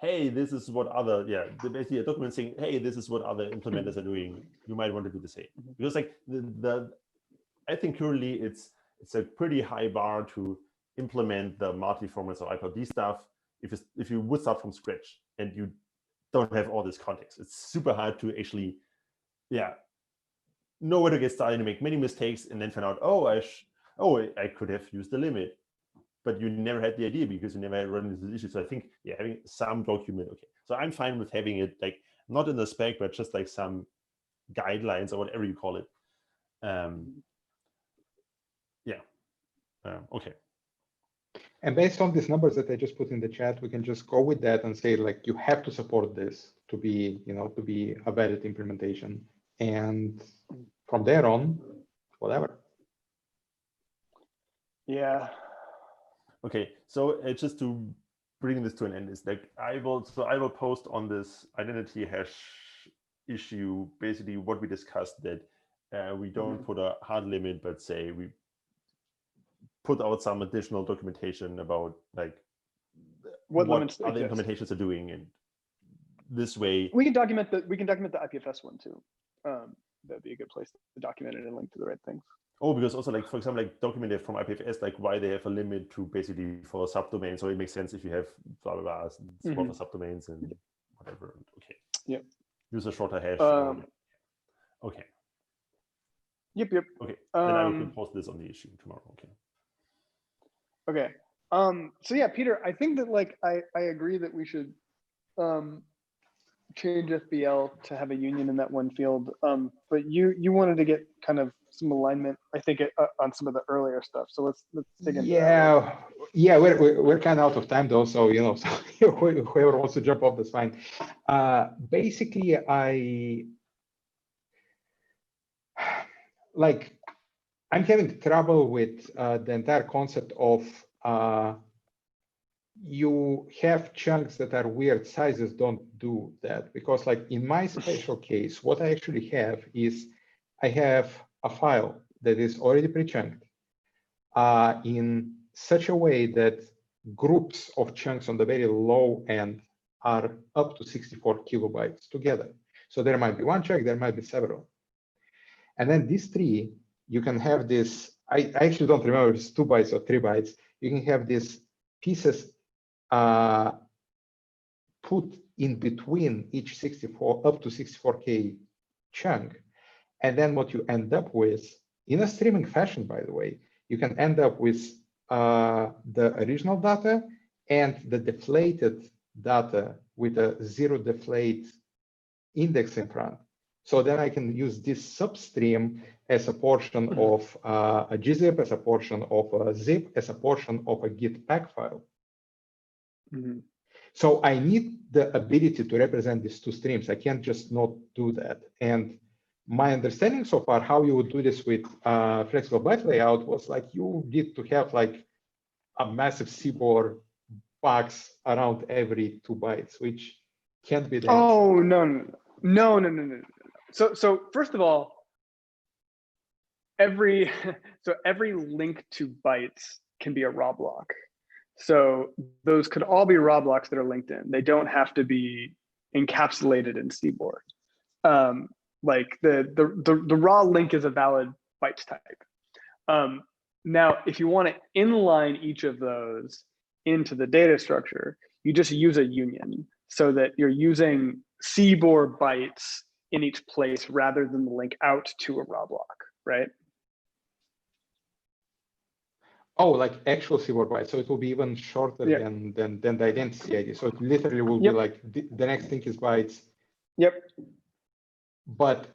Speaker 1: hey, this is what other, basically a document saying, hey, this is what other implementers are doing. You might want to do the same. Because like I think currently it's a pretty high bar to implement the multi-formats or IPLD stuff if you would start from scratch and you don't have all this context. It's super hard to actually, know where to get started and make many mistakes and then find out, I could have used the limit, but you never had the idea because you never had run into the issue. So I think, having some document, okay. So I'm fine with having it like not in the spec, but just like some guidelines or whatever you call it. Okay.
Speaker 2: And based on these numbers that I just put in the chat, we can just go with that and say like you have to support this to be, to be a valid implementation. And from there on, whatever.
Speaker 4: Yeah.
Speaker 1: Okay, so just to bring this to an end, is like I will post on this identity hash issue basically what we discussed, that we don't put a hard limit, but say we put out some additional documentation about like what other implementations are doing, and this way
Speaker 4: we can document the IPFS one too. That'd be a good place to document it and link to the right things.
Speaker 1: Oh, because also like, for example, like documented from IPFS, like why they have a limit to basically for a subdomain. So it makes sense if you have blah, blah, blah, smaller subdomains and whatever. Okay.
Speaker 4: Yep.
Speaker 1: Use a shorter hash. Okay.
Speaker 4: Yep.
Speaker 1: Okay. Then I will post this on the issue tomorrow. Okay.
Speaker 4: Okay. So yeah, Peter, I think that like, I agree that we should change FBL to have a union in that one field. But you wanted to get kind of some alignment, I think, on some of the earlier stuff. So let's dig into that.
Speaker 2: Yeah, we're kind of out of time though. So, so whoever wants to jump off, that's fine. Basically, I'm having trouble with the entire concept of you have chunks that are weird sizes, don't do that. Because like in my special case, what I actually have is I have a file that is already pre-chunked in such a way that groups of chunks on the very low end are up to 64 kilobytes together. So there might be one chunk, there might be several. And then these three, you can have this, I actually don't remember if it's 2 bytes or 3 bytes. You can have these pieces put in between each 64 up to 64K chunk. And then what you end up with, in a streaming fashion, by the way, you can end up with the original data and the deflated data with a zero deflate index in front. So then I can use this substream as a portion of a gzip, as a portion of a zip, as a portion of a git pack file.
Speaker 4: Mm-hmm.
Speaker 2: So I need the ability to represent these two streams. I can't just not do that. And my understanding so far, how you would do this with flexible byte layout was like you need to have like a massive CBOR box around every 2 bytes, which can't be done.
Speaker 4: Oh, no. So first of all, every link to bytes can be a raw block. So those could all be raw blocks that are linked in. They don't have to be encapsulated in CBOR. Like the raw link is a valid bytes type. Now, if you want to inline each of those into the data structure, you just use a union so that you're using CBOR bytes in each place rather than the link out to a raw block, right?
Speaker 2: Oh, like actual CBOR bytes. So it will be even shorter than the identity ID. So it literally will be like the next thing is bytes.
Speaker 4: Yep.
Speaker 2: But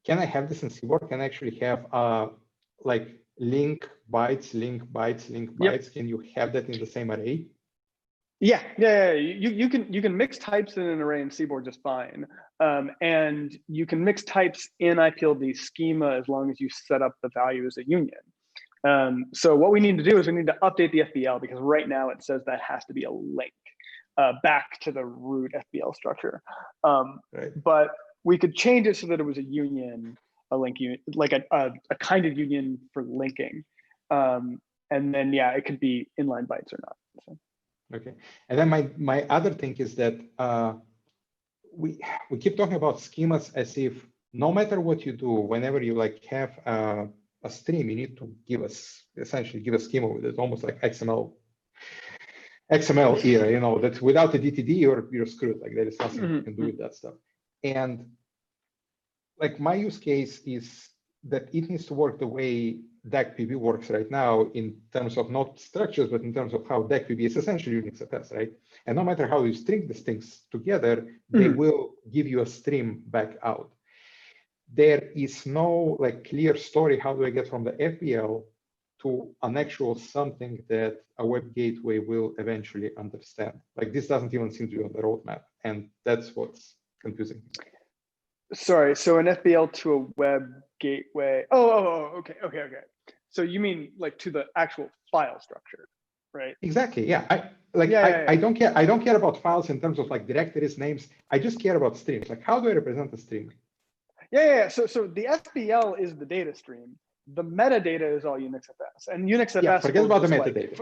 Speaker 2: can I have this in CBOR? Can I actually have like link bytes, link bytes, link bytes? Can you have that in the same array?
Speaker 4: Yeah. You can mix types in an array in CBOR just fine, and you can mix types in IPLD schema as long as you set up the value as a union. So what we need to do is we need to update the FBL, because right now it says that has to be a link back to the root FBL structure.
Speaker 2: Right.
Speaker 4: But we could change it so that it was a union, a link union, like a kind of union for linking, and then it could be inline bytes or not. So.
Speaker 2: Okay, and then my other thing is that we keep talking about schemas as if no matter what you do, whenever you like have a stream, you need to essentially give a schema with it, almost like XML era, you know, that without a DTD you're screwed. Like there is nothing you can do with that stuff. And like my use case is that it needs to work the way DACPB works right now in terms of not structures, but in terms of how DACPB is essentially UnixFS, right? And no matter how you string these things together, they will give you a stream back out. There is no like clear story. How do I get from the FBL to an actual something that a web gateway will eventually understand? Like this doesn't even seem to be on the roadmap, and that's what's confusing.
Speaker 4: Sorry, so an FBL to a web gateway. Okay. So you mean like to the actual file structure, right?
Speaker 2: Exactly. Yeah. I don't care. I don't care about files in terms of like directories, names. I just care about streams. Like, how do I represent a stream?
Speaker 4: Yeah. So the FBL is the data stream. The metadata is all UnixFS, and UnixFS.
Speaker 2: Yeah, forget about the metadata.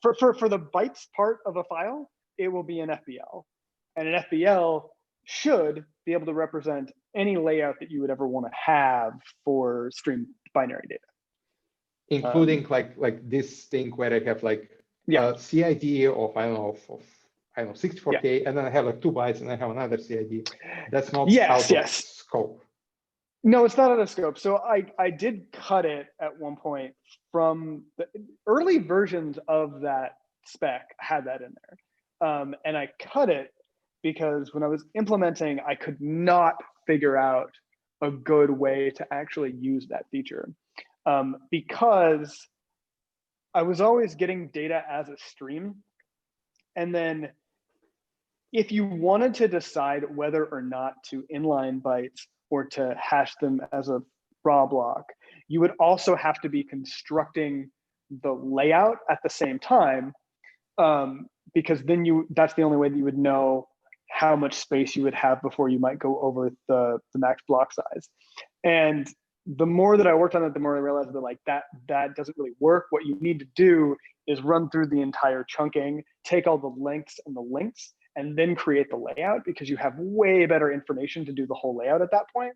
Speaker 4: For the bytes part of a file, it will be an FBL, and an FBL should be able to represent any layout that you would ever want to have for stream binary data,
Speaker 2: including like this thing where I have like CID of I don't know 64K, and then I have like 2 bytes, and I have another CID. That's not out of scope.
Speaker 4: No, it's not out of scope. So I did cut it at one point from the early versions of that spec had that in there, and I cut it because when I was implementing, I could not figure out a good way to actually use that feature, because I was always getting data as a stream. And then if you wanted to decide whether or not to inline bytes or to hash them as a raw block, you would also have to be constructing the layout at the same time, because then that's the only way that you would know how much space you would have before you might go over the max block size. And the more that I worked on it, the more I realized that like that doesn't really work. What you need to do is run through the entire chunking, take all the lengths and the links, and then create the layout, because you have way better information to do the whole layout at that point.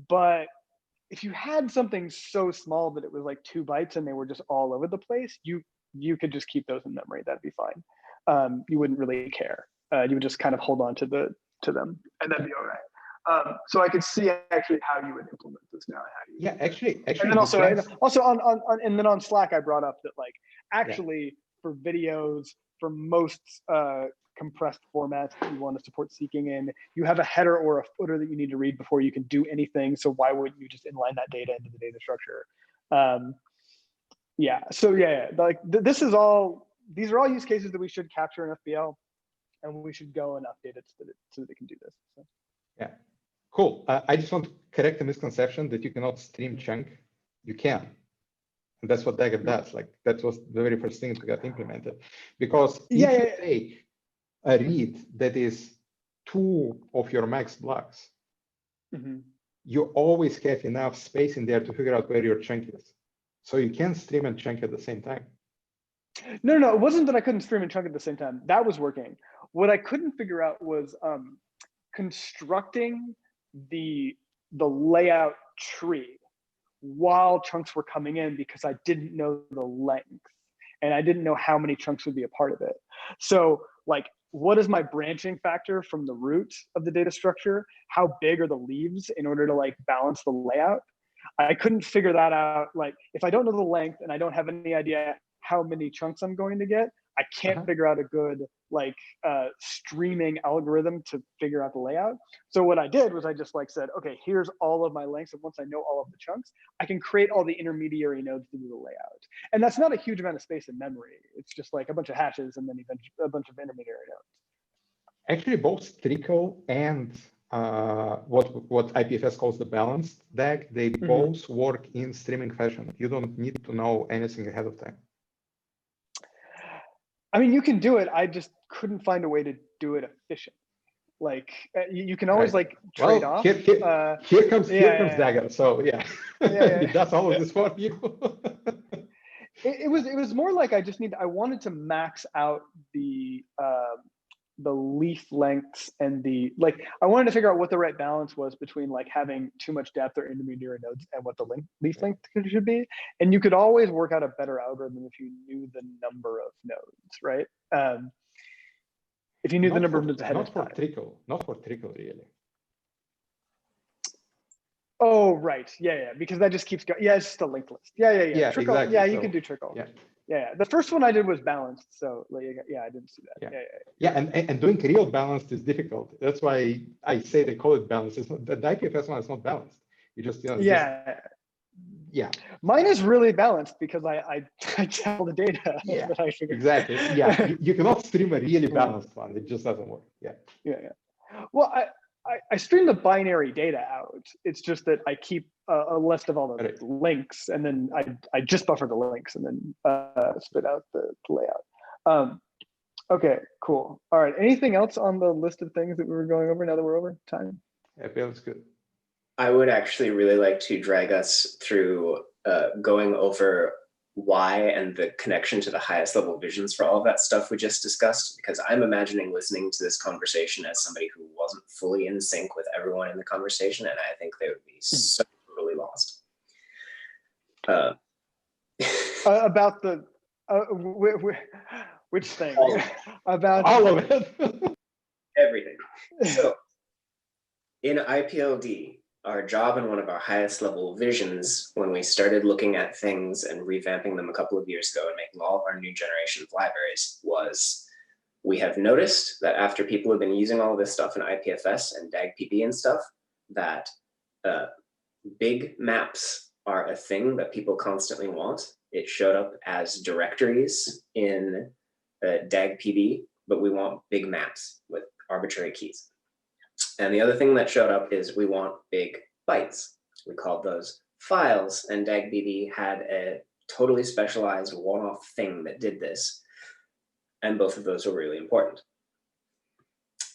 Speaker 4: But if you had something so small that it was like 2 bytes and they were just all over the place, you could just keep those in memory. That'd be fine. You wouldn't really care. You would just kind of hold on to to them, and that'd be all right. So I could see actually how you would implement this now. How you
Speaker 2: actually,
Speaker 4: and then also and then on Slack I brought up that like actually for videos, for most compressed formats that you want to support seeking in, you have a header or a footer that you need to read before you can do anything. So why wouldn't you just inline that data into the data structure? Like these are all use cases that we should capture in FPL, and we should go and update it so that it can do this. So.
Speaker 2: Yeah, cool. I just want to correct the misconception that you cannot stream chunk. You can. And that's what Dagger does. Like that was the very first thing that got implemented. Because if you take a read that is 2 of your max blocks, you always have enough space in there to figure out where your chunk is. So you can stream and chunk at the same time.
Speaker 4: No, it wasn't that I couldn't stream and chunk at the same time. That was working. What I couldn't figure out was constructing the layout tree while chunks were coming in, because I didn't know the length and I didn't know how many chunks would be a part of it. So like, what is my branching factor from the root of the data structure? How big are the leaves in order to like balance the layout? I couldn't figure that out. Like if I don't know the length and I don't have any idea how many chunks I'm going to get, I can't figure out a good like streaming algorithm to figure out the layout. So what I did was I just like said, okay, here's all of my lengths. And once I know all of the chunks, I can create all the intermediary nodes to do the layout. And that's not a huge amount of space in memory. It's just like a bunch of hashes and then a bunch of intermediary nodes.
Speaker 2: Actually, both Trickle and what IPFS calls the balanced DAG, they both work in streaming fashion. You don't need to know anything ahead of time.
Speaker 4: I mean, you can do it. I just couldn't find a way to do it efficient. Like you can always like trade off.
Speaker 2: Here comes Dagger. So it does all of this for you.
Speaker 4: it was more like I wanted to max out the leaf lengths and I wanted to figure out what the right balance was between like having too much depth or intermediary nodes and what the leaf length should be. And you could always work out a better algorithm if you knew the number of nodes, right? If you knew the number of nodes ahead of time.
Speaker 2: Not for trickle, really.
Speaker 4: Oh, right. Yeah. Because that just keeps going. Yeah, it's just a linked list. Yeah. Trickle.
Speaker 2: Exactly.
Speaker 4: Yeah, you can do trickle. Yeah. The first one I did was balanced, so like, I didn't see that.
Speaker 2: Yeah, and doing real balanced is difficult. That's why I say they call it balanced. It's not, the IPFS one is not balanced. You just
Speaker 4: Mine is really balanced because I tell the data. That I figured.
Speaker 2: Exactly. Yeah, you cannot stream a really balanced one. It just doesn't work. Yeah.
Speaker 4: Well, I stream the binary data out. It's just that I keep a list of all the links, and then I just buffer the links and then spit out the layout. Okay, cool. All right. Anything else on the list of things that we were going over now that we're over time?
Speaker 2: Yeah, feels good.
Speaker 3: I would actually really like to drag us through going over why and the connection to the highest level visions for all of that stuff we just discussed, because I'm imagining listening to this conversation as somebody who wasn't fully in sync with everyone in the conversation, and I think they would be so totally lost.
Speaker 4: About the which thing? About
Speaker 2: all of it.
Speaker 3: Everything. So in IPLD, our job and one of our highest level visions when we started looking at things and revamping them a couple of years ago and making all of our new generation of libraries was, we have noticed that after people have been using all of this stuff in IPFS and DAGPB and stuff, that big maps are a thing that people constantly want. It showed up as directories in DAGPB, but we want big maps with arbitrary keys. And the other thing that showed up is we want big bytes. We called those files, and DAGBB had a totally specialized one-off thing that did this. And both of those were really important.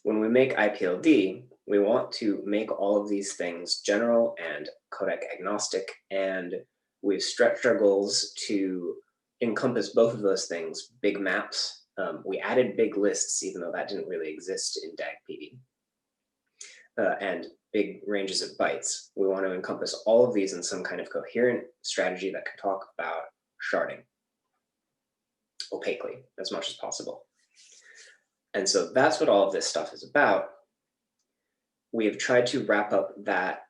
Speaker 3: When we make IPLD, we want to make all of these things general and codec agnostic, and we've stretched our goals to encompass both of those things, big maps. We added big lists, even though that didn't really exist in DAGPB. And big ranges of bytes. We want to encompass all of these in some kind of coherent strategy that can talk about sharding opaquely as much as possible. And so that's what all of this stuff is about. we have tried to wrap up that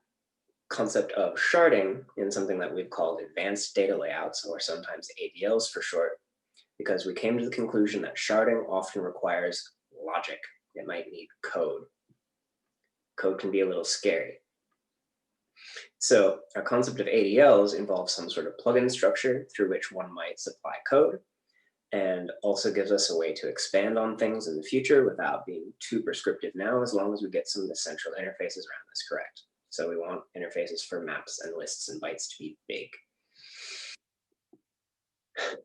Speaker 3: concept of sharding in something that we've called advanced data layouts, or sometimes ADLs for short, because we came to the conclusion that sharding often requires logic. It might need code. Code can be a little scary. So our concept of ADLs involves some sort of plugin structure through which one might supply code, and also gives us a way to expand on things in the future without being too prescriptive now, as long as we get some of the central interfaces around this correct. So we want interfaces for maps and lists and bytes to be big.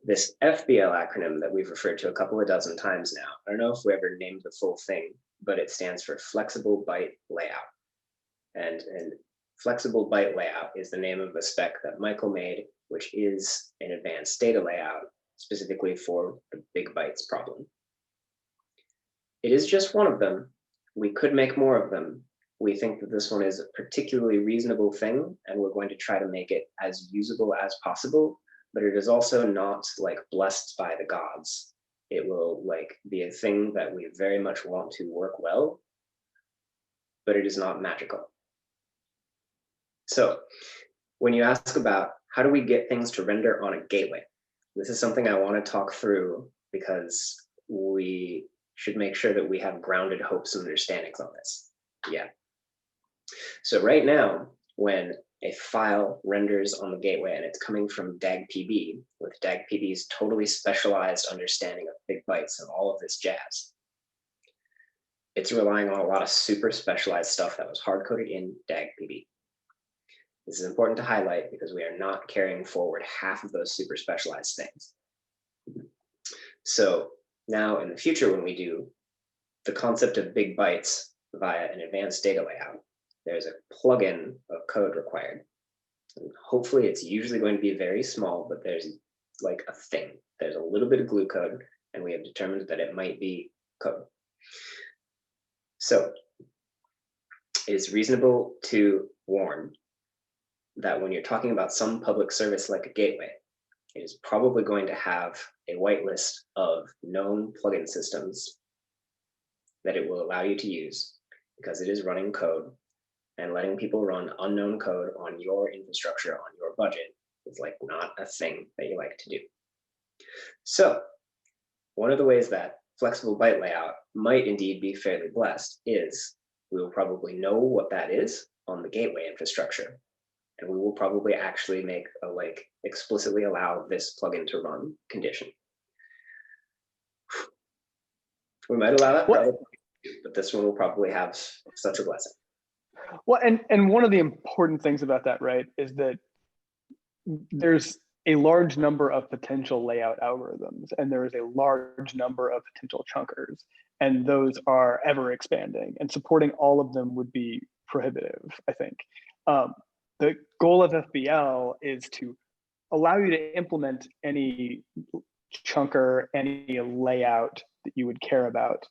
Speaker 3: This FBL acronym that we've referred to a couple of dozen times now, I don't know if we ever named the full thing, but it stands for Flexible Byte Layout. And Flexible Byte Layout is the name of the spec that Michael made, which is an advanced data layout specifically for the big bytes problem. It is just one of them. We could make more of them. We think that this one is a particularly reasonable thing, and we're going to try to make it as usable as possible, but it is also not like blessed by the gods. It will like be a thing that we very much want to work well, but it is not magical. So when you ask about how do we get things to render on a gateway, this is something I want to talk through because we should make sure that we have grounded hopes and understandings on this. Yeah. So right now, when a file renders on the gateway and it's coming from DAGPB, with DAGPB's totally specialized understanding of big bytes and all of this jazz, it's relying on a lot of super specialized stuff that was hard-coded in DAGPB. This is important to highlight because we are not carrying forward half of those super specialized things. So now in the future, when we do the concept of big bytes via an advanced data layout, there's a plugin of code required. And hopefully it's usually going to be very small, but there's like a thing. There's a little bit of glue code, and we have determined that it might be code. So it is reasonable to warn that when you're talking about some public service like a gateway, it is probably going to have a whitelist of known plugin systems that it will allow you to use because it is running code, and letting people run unknown code on your infrastructure, on your budget, is like not a thing that you like to do. So one of the ways that flexible byte layout might indeed be fairly blessed is we will probably know what that is on the gateway infrastructure. And we will probably actually make a like explicitly allow this plugin to run condition. We might allow that, probably, but this one will probably have such a blessing.
Speaker 4: Well, and one of the important things about that, right, is that there's a large number of potential layout algorithms, and there is a large number of potential chunkers, and those are ever expanding, and supporting all of them would be prohibitive, I think. The goal of FBL is to allow you to implement any chunker, any layout that you would care about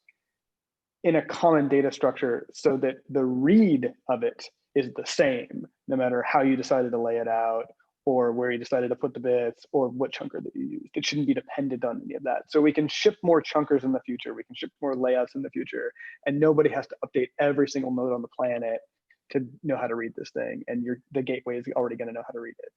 Speaker 4: in a common data structure so that the read of it is the same, no matter how you decided to lay it out or where you decided to put the bits or what chunker that you used. It shouldn't be dependent on any of that. So we can ship more chunkers in the future. We can ship more layouts in the future, and nobody has to update every single node on the planet to know how to read this thing. And the gateway is already going to know how to read it.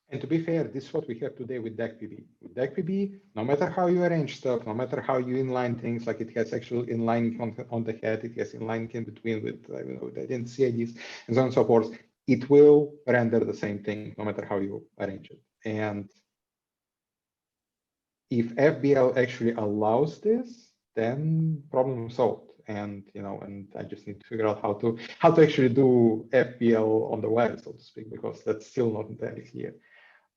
Speaker 2: And to be fair, this is what we have today with DAGPB. With DAGPB, no matter how you arrange stuff, no matter how you inline things, like it has actual inlining on the head, it has inlining in between with with identity IDs, and so on and so forth, it will render the same thing no matter how you arrange it. And if FBL actually allows this, then problem solved. And and I just need to figure out how to actually do FBL on the wire, so to speak, because that's still not entirely clear.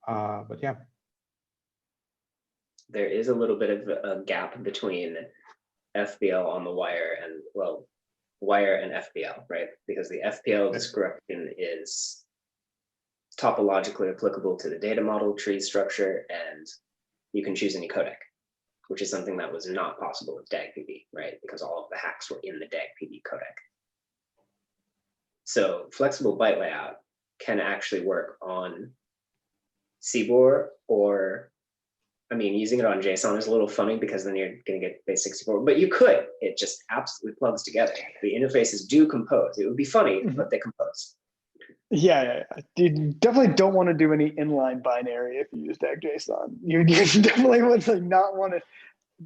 Speaker 2: But yeah,
Speaker 3: there is a little bit of a gap between FBL on the wire and, well, wire and FBL, right? Because the FBL description is topologically applicable to the data model tree structure, and you can choose any codec, which is something that was not possible with DAGPB, right? Because all of the hacks were in the DAGPB codec. So flexible byte layout can actually work on CBOR or I mean, using it on JSON is a little funny because then you're going to get base64, but you could. It just absolutely plugs together. The interfaces do compose. It would be funny, but they compose.
Speaker 4: Yeah. You definitely don't want to do any inline binary if you use DAG.json. You definitely would like not want to.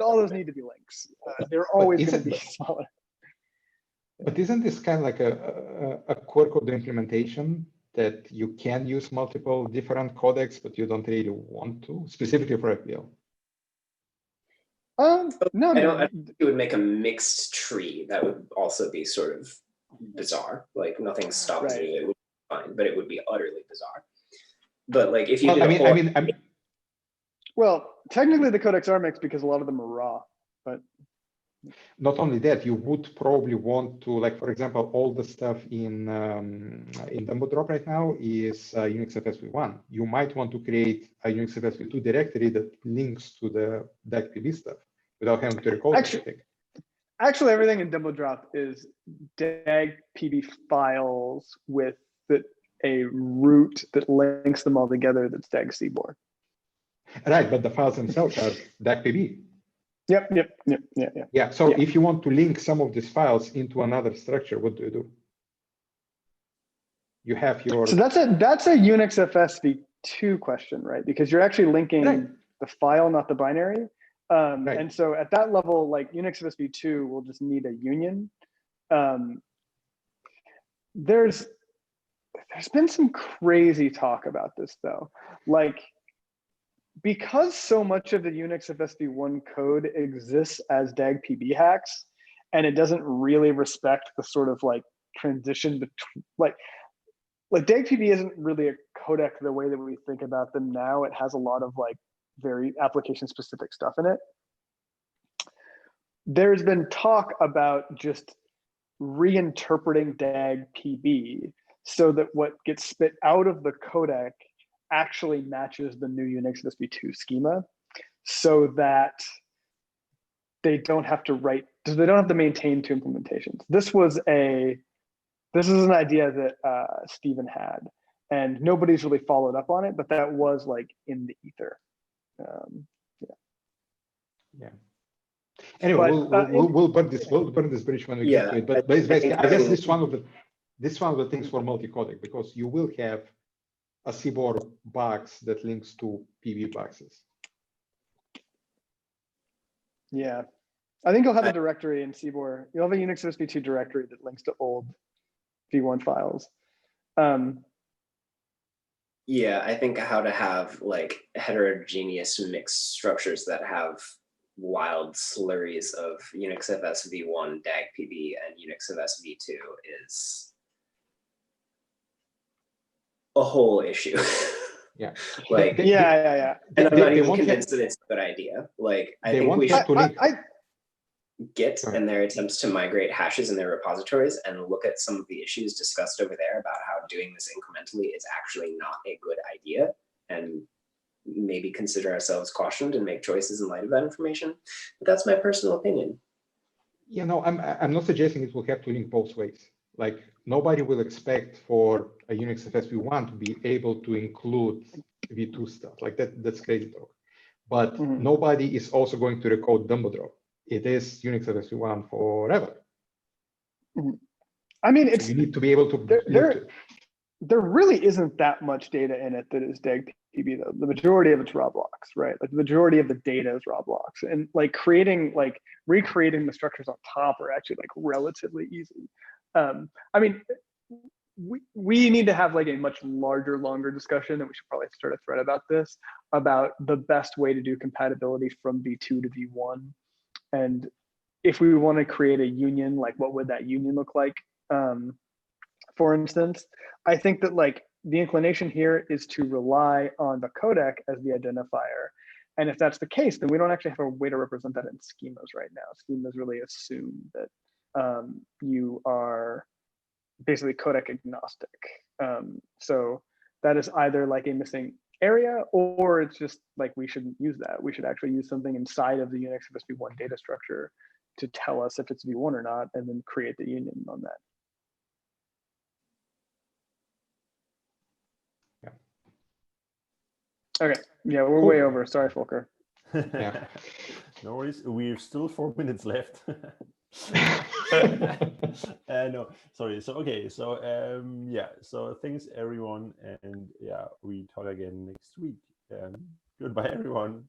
Speaker 4: All those need to be links. They're always going to be smaller.
Speaker 2: But isn't this kind of like a quirk of the implementation that you can use multiple different codecs, but you don't really want to, specifically for FPL?
Speaker 4: No,
Speaker 3: I think it would make a mixed tree. That would also be sort of bizarre. Like nothing stops it. It would be fine, but it would be utterly bizarre. But like if you did
Speaker 4: well, technically the codecs are mixed because a lot of them are raw, but
Speaker 2: not only that, you would probably want to, like, for example, all the stuff in Dumbledrop right now is Unix FSV1. You might want to create a Unix FSV2 directory that links to the DAG.pb stuff without having to recode everything.
Speaker 4: Actually, everything in Dumbledrop is DAG.pb files with a root that links them all together that's DAG.cbor.
Speaker 2: Right, but the files themselves are DAG.pb.
Speaker 4: Yep.
Speaker 2: Yeah, so if you want to link some of these files into another structure, what do? You have your...
Speaker 4: So that's a Unix FSV2 question, right? Because you're actually linking the file, not the binary. And so at that level, like Unix FSV2 will just need a union. There's been some crazy talk about this though. Like, because so much of the Unix FSV1 code exists as DAG.pb hacks, and it doesn't really respect the sort of like transition between like DAG.pb isn't really a codec the way that we think about them now. It has a lot of like very application specific stuff in it. There's been talk about just reinterpreting DAG.pb so that what gets spit out of the codec actually matches the new Unix FSV2 schema, so that they don't have to maintain two implementations. This is an idea that Stephen had, and nobody's really followed up on it, but that was like in the ether.
Speaker 2: Yeah. Anyway, we'll burn this bridge when we get to it. But basically, I guess this one of the things for multi-codec, because you will have a CBOR box that links to PB boxes.
Speaker 4: Yeah, I think you'll have a directory in CBOR. You'll have a Unix FSV2 directory that links to old V1 files.
Speaker 3: Yeah, I think how to have like heterogeneous mixed structures that have wild slurries of Unix FSV1, DAG.pb, and Unix FSV2 is a whole issue.
Speaker 2: Yeah.
Speaker 3: Like
Speaker 4: yeah.
Speaker 3: And I'm not even convinced that it's a good idea. Like I think we should Git and their attempts to migrate hashes in their repositories and look at some of the issues discussed over there about how doing this incrementally is actually not a good idea, and maybe consider ourselves cautioned and make choices in light of that information. But that's my personal opinion.
Speaker 2: You know, I'm not suggesting it will have to link both ways. Like nobody will expect for a Unix FSV1 to be able to include V2 stuff. Like that's crazy talk. But nobody is also going to recode Dumbledrop. It is Unix FSV1 forever.
Speaker 4: I mean,
Speaker 2: so you need to be able to
Speaker 4: there really isn't that much data in it that is DAG.pb though. The majority of it's raw blocks, right? Like the majority of the data is raw blocks, and like recreating the structures on top are actually like relatively easy. I mean, we need to have like a much longer discussion, and we should probably start a thread about this, about the best way to do compatibility from V2 to V1. And if we want to create a union, like what would that union look like? For instance, I think that like the inclination here is to rely on the codec as the identifier. And if that's the case, then we don't actually have a way to represent that in schemas right now. Schemas really assume that you are basically codec agnostic. So that is either like a missing area, or it's just like we shouldn't use that. We should actually use something inside of the Unix FSV1 data structure to tell us if it's V1 or not, and then create the union on that. Okay, yeah, we're way over. Sorry, Volker.
Speaker 2: Yeah.
Speaker 1: No worries. We've still 4 minutes left. No, sorry. So okay. So yeah. So thanks everyone, and yeah, we talk again next week. Goodbye, everyone.